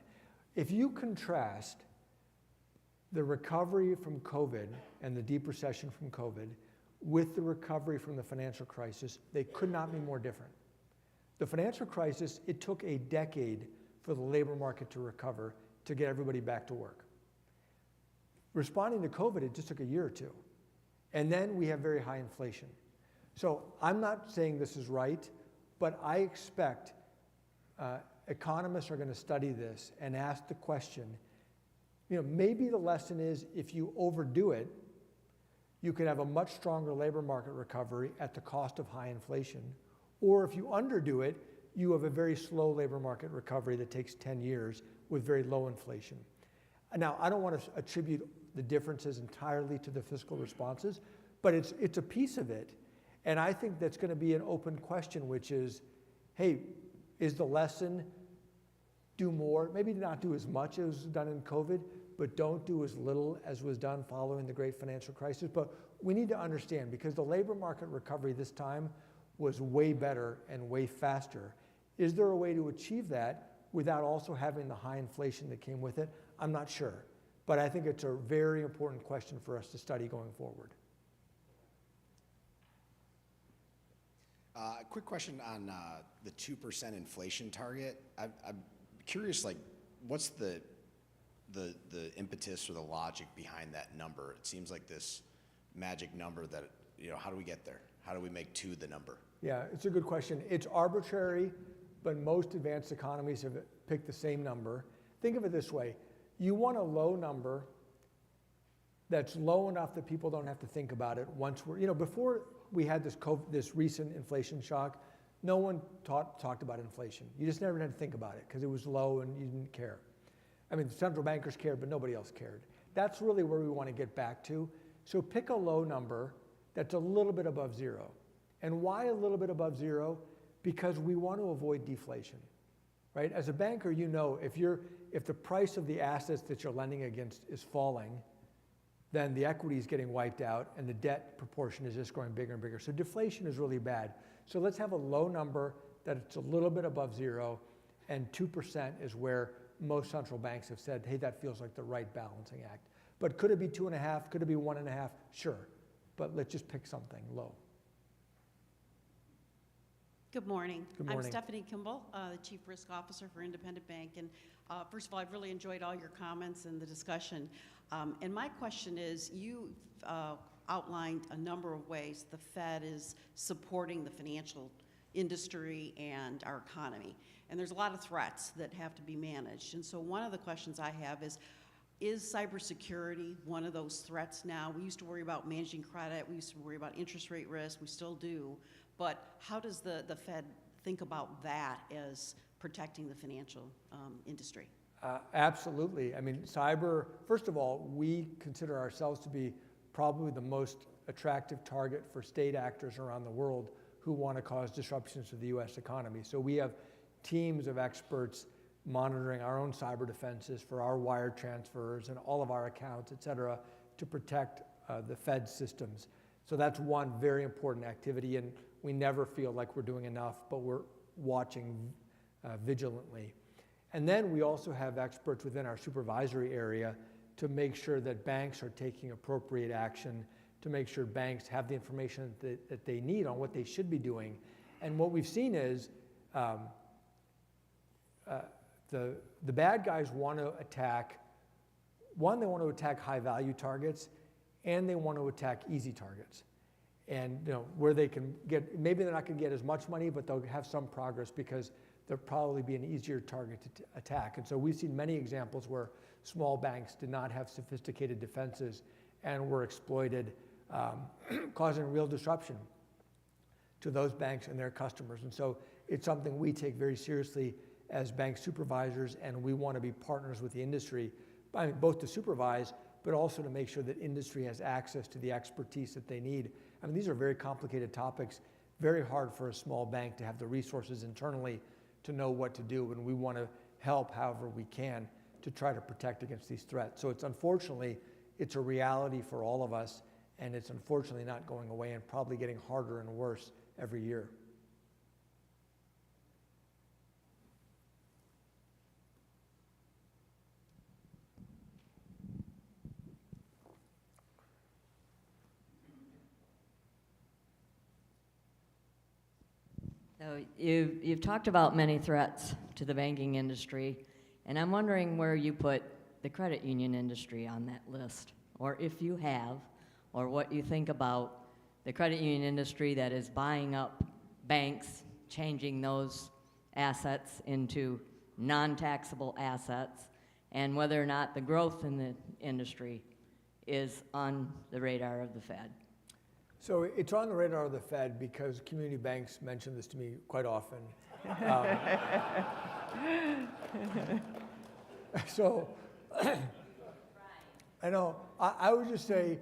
If you contrast the recovery from COVID and the deep recession from COVID with the recovery from the financial crisis, they could not be more different. The financial crisis, it took a decade for the labor market to recover to get everybody back to work. Responding to COVID, it just took a year or two. And then we have very high inflation. So I'm not saying this is right, but I expect economists are going to study this and ask the question, you know, maybe the lesson is if you overdo it, you could have a much stronger labor market recovery at the cost of high inflation. Or if you underdo it, you have a very slow labor market recovery that takes 10 years with very low inflation. Now, I don't want to attribute the differences entirely to the fiscal responses, but it's a piece of it. And I think that's going to be an open question, which is, hey, is the lesson do more, maybe not do as much as was done in COVID, but don't do as little as was done following the great financial crisis. But we need to understand, because the labor market recovery this time was way better and way faster. Is there a way to achieve that without also having the high inflation that came with it? I'm not sure. But I think it's a very important question for us to study going forward. A quick question on the 2% inflation target. I'm curious, like, what's the impetus or the logic behind that number? It seems like this magic number that, you know, how do we get there? How do we make 2 the number? Yeah, it's a good question. It's arbitrary, but most advanced economies have picked the same number. Think of it this way. You want a low number that's low enough that people don't have to think about it once we're, you know, before we had this recent inflation shock, no one talked about inflation. You just never had to think about it because it was low and you didn't care. I mean, the central bankers cared, but nobody else cared. That's really where we want to get back to. So pick a low number that's a little bit above zero. And why a little bit above zero? Because we want to avoid deflation, right? As a banker, you know, if the price of the assets that you're lending against is falling, then the equity is getting wiped out and the debt proportion is just growing bigger and bigger. So deflation is really bad. So let's have a low number that it's a little bit above zero, and 2% is where most central banks have said, hey, that feels like the right balancing act. But could it be 2.5? Could it be 1.5? Sure. But let's just pick something low. Good morning. Good morning. I'm Stephanie Kimball, the Chief Risk Officer for Independent Bank. And first of all, I've really enjoyed all your comments and the discussion. And my question is, you outlined a number of ways the Fed is supporting the financial industry and our economy. And there's a lot of threats that have to be managed. And so one of the questions I have is cybersecurity one of those threats now? We used to worry about managing credit. We used to worry about interest rate risk. We still do. But how does the Fed think about that as protecting the financial industry? Absolutely. I mean, cyber, first of all, we consider ourselves to be probably the most attractive target for state actors around the world who want to cause disruptions to the U.S. economy. So we have teams of experts monitoring our own cyber defenses for our wire transfers and all of our accounts, et cetera, to protect the Fed systems. So that's one very important activity, and we never feel like we're doing enough, but we're watching vigilantly. And then we also have experts within our supervisory area to make sure that banks are taking appropriate action, to make sure banks have the information that they need on what they should be doing. And what we've seen is the bad guys want to attack, one, they want to attack high value targets, and they want to attack easy targets. And you know, where they can get, maybe they're not going to get as much money, but they'll have some progress because there'll probably be an easier target to attack. And so we've seen many examples where small banks did not have sophisticated defenses, and were exploited, causing real disruption to those banks and their customers. And so it's something we take very seriously as bank supervisors, and we want to be partners with the industry, both to supervise, but also to make sure that industry has access to the expertise that they need. I mean, these are very complicated topics, very hard for a small bank to have the resources internally to know what to do, and we want to help however we can to try to protect against these threats. So unfortunately, it's a reality for all of us, and it's unfortunately not going away and probably getting harder and worse every year. So you've talked about many threats to the banking industry, and I'm wondering where you put the credit union industry on that list, or if you have, or what you think about the credit union industry that is buying up banks, changing those assets into non-taxable assets, and whether or not the growth in the industry is on the radar of the Fed. So it's on the radar of the Fed because community banks mention this to me quite often. So I know, I would just say,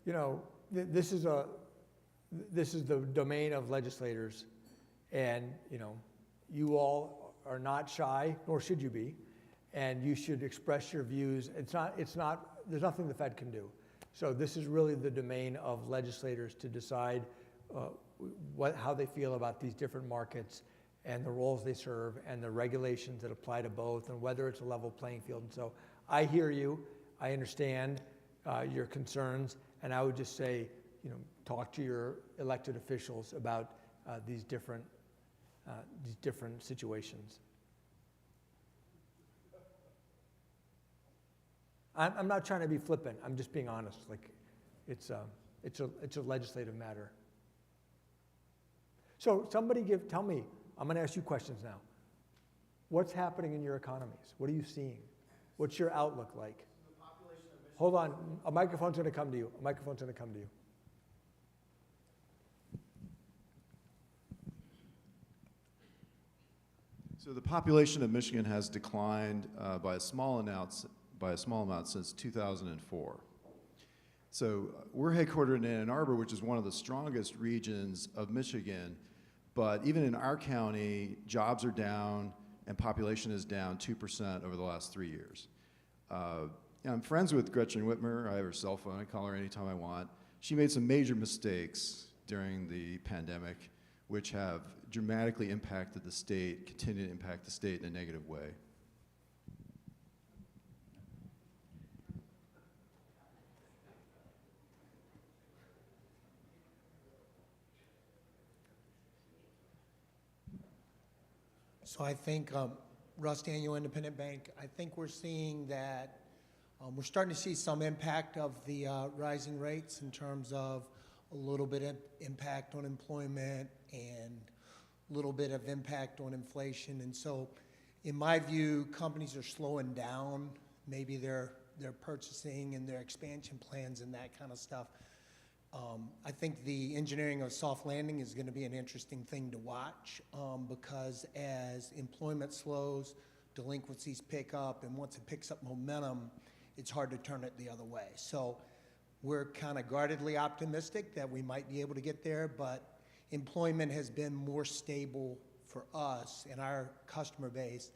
you know, this is the domain of legislators, and, you know, you all are not shy, nor should you be, and you should express your views. There's nothing the Fed can do. So this is really the domain of legislators to decide how they feel about these different markets and the roles they serve and the regulations that apply to both and whether it's a level playing field. And so I hear you, I understand your concerns, and I would just say, you know, talk to your elected officials about these different situations. I'm not trying to be flippant. I'm just being honest. Like, it's a legislative matter. So tell me. I'm going to ask you questions now. What's happening in your economies? What are you seeing? What's your outlook like? Hold on. A microphone's going to come to you. So the population of Michigan has declined by a small amount since 2004. So we're headquartered in Ann Arbor, which is one of the strongest regions of Michigan, but even in our county, jobs are down and population is down 2% over the last 3 years. I'm friends with Gretchen Whitmer. I have her cell phone. I call her anytime I want. She made some major mistakes during the pandemic, which have dramatically impacted the state, continue to impact the state in a negative way. So I think, Russ Daniel, Independent Bank, I think we're seeing that we're starting to see some impact of the rising rates in terms of a little bit of impact on employment and a little bit of impact on inflation. And so in my view, companies are slowing down, maybe their purchasing and their expansion plans and that kind of stuff. I think the engineering of soft landing is going to be an interesting thing to watch because as employment slows, delinquencies pick up, and once it picks up momentum, it's hard to turn it the other way. So we're kind of guardedly optimistic that we might be able to get there, but employment has been more stable for us and our customer base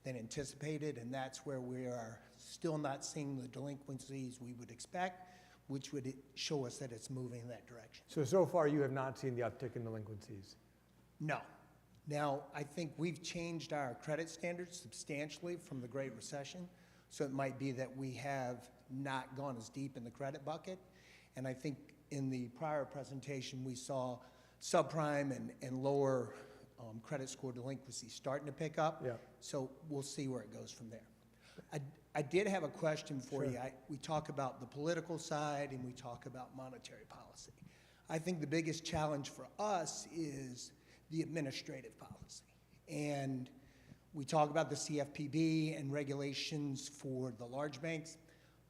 than anticipated, and that's where we are still not seeing the delinquencies we would expect, which would show us that it's moving in that direction. So far you have not seen the uptick in delinquencies? No. Now, I think we've changed our credit standards substantially from the Great Recession, so it might be that we have not gone as deep in the credit bucket. And I think in the prior presentation, we saw subprime and lower credit score delinquency starting to pick up. Yeah. So we'll see where it goes from there. I did have a question for Sure. you. We talk about the political side and we talk about monetary policy. I think the biggest challenge for us is the administrative policy. And we talk about the CFPB and regulations for the large banks.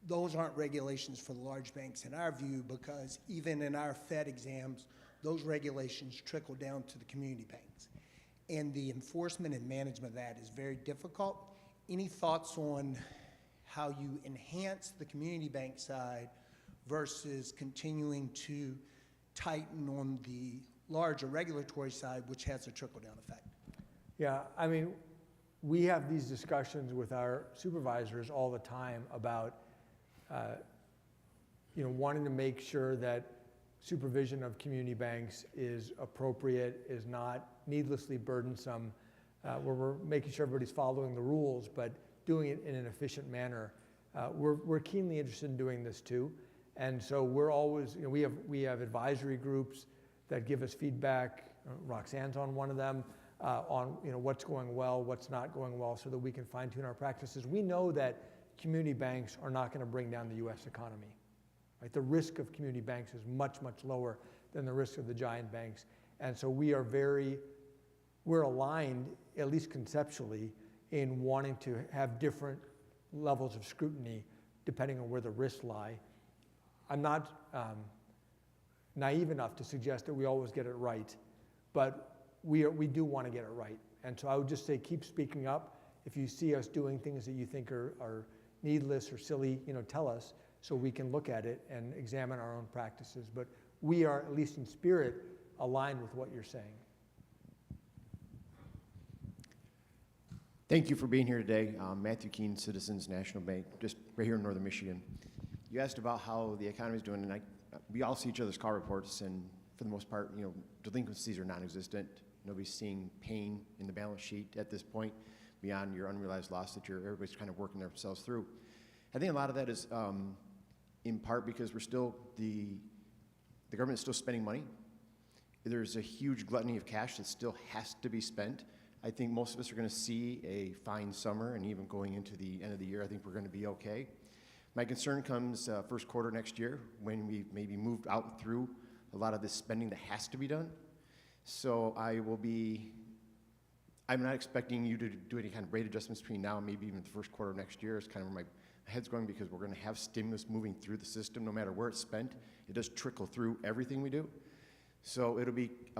those aren't regulations for the large banks in our view, because even in our Fed exams, those regulations trickle down to the community banks. And the enforcement and management of that is very difficult. Any thoughts on how you enhance the community bank side versus continuing to tighten on the larger regulatory side, which has a trickle-down effect? Yeah, I mean, we have these discussions with our supervisors all the time about, wanting to make sure that supervision of community banks is appropriate, is not needlessly burdensome, where we're making sure everybody's following the rules, but doing it in an efficient manner. We're keenly interested in doing this too. And so we're always, we have advisory groups that give us feedback. Roxanne's on one of them, on what's going well, what's not going well, so that we can fine tune our practices. We know that community banks are not going to bring down the U.S. economy. Right? The risk of community banks is much, much lower than the risk of the giant banks. And so we're aligned, at least conceptually, in wanting to have different levels of scrutiny depending on where the risks lie. I'm not naive enough to suggest that we always get it right, but we do want to get it right. And so I would just say keep speaking up. If you see us doing things that you think are needless or silly, tell us so we can look at it and examine our own practices. But we are, at least in spirit, aligned with what you're saying. Thank you for being here today. Matthew Keene, Citizens National Bank, just right here in northern Michigan. You asked about how the economy is doing, and we all see each other's call reports, and for the most part, delinquencies are non-existent. Nobody's seeing pain in the balance sheet at this point beyond your unrealized loss that everybody's kind of working themselves through. I think a lot of that is in part because the government is still spending money. There's a huge gluttony of cash that still has to be spent. I think most of us are going to see a fine summer, and even going into the end of the year, I think we're going to be okay. My concern comes first quarter next year, when we've maybe moved out through a lot of this spending that has to be done. So I'm not expecting you to do any kind of rate adjustments between now and maybe even the first quarter of next year. It's kind of where my head's going, because we're going to have stimulus moving through the system no matter where it's spent. It does trickle through everything we do. So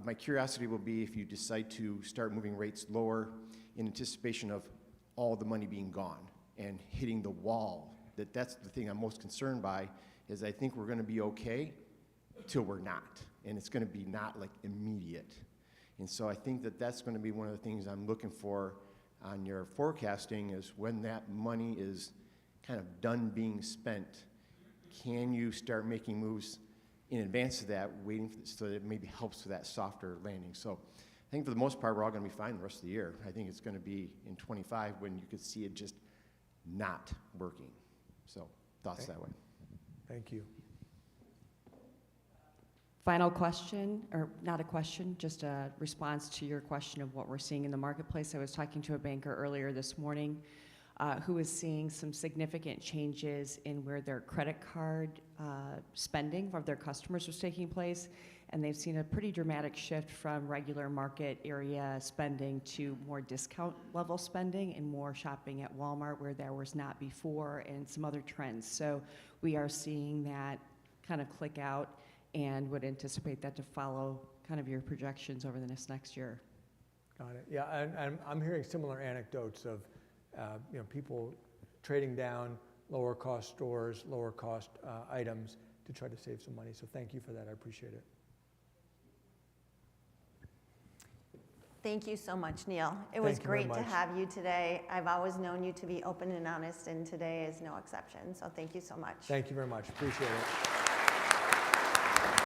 my curiosity will be if you decide to start moving rates lower in anticipation of all the money being gone and hitting the wall. That's the thing I'm most concerned by, is I think we're going to be okay till we're not. And it's going to be not like immediate. And so I think that's going to be one of the things I'm looking for on your forecasting, is when that money is kind of done being spent, can you start making moves in advance of that, so that it maybe helps with that softer landing. So I think for the most part, we're all going to be fine the rest of the year. I think it's going to be in 25 when you could see it just not working. So thoughts that way. Thank you. Final question, or not a question, just a response to your question of what we're seeing in the marketplace. I was talking to a banker earlier this morning who is seeing some significant changes in where their credit card spending of their customers was taking place, and they've seen a pretty dramatic shift from regular market area spending to more discount level spending and more shopping at Walmart where there was not before, and some other trends. So we are seeing that kind of click out, and would anticipate that to follow kind of your projections over the next year. Got it. Yeah, and I'm hearing similar anecdotes of people trading down lower cost stores, lower cost items to try to save some money. So thank you for that. I appreciate it. Thank you so much, Neel. It was great to have you today. I've always known you to be open and honest, and today is no exception. So thank you so much. Thank you very much. Appreciate it.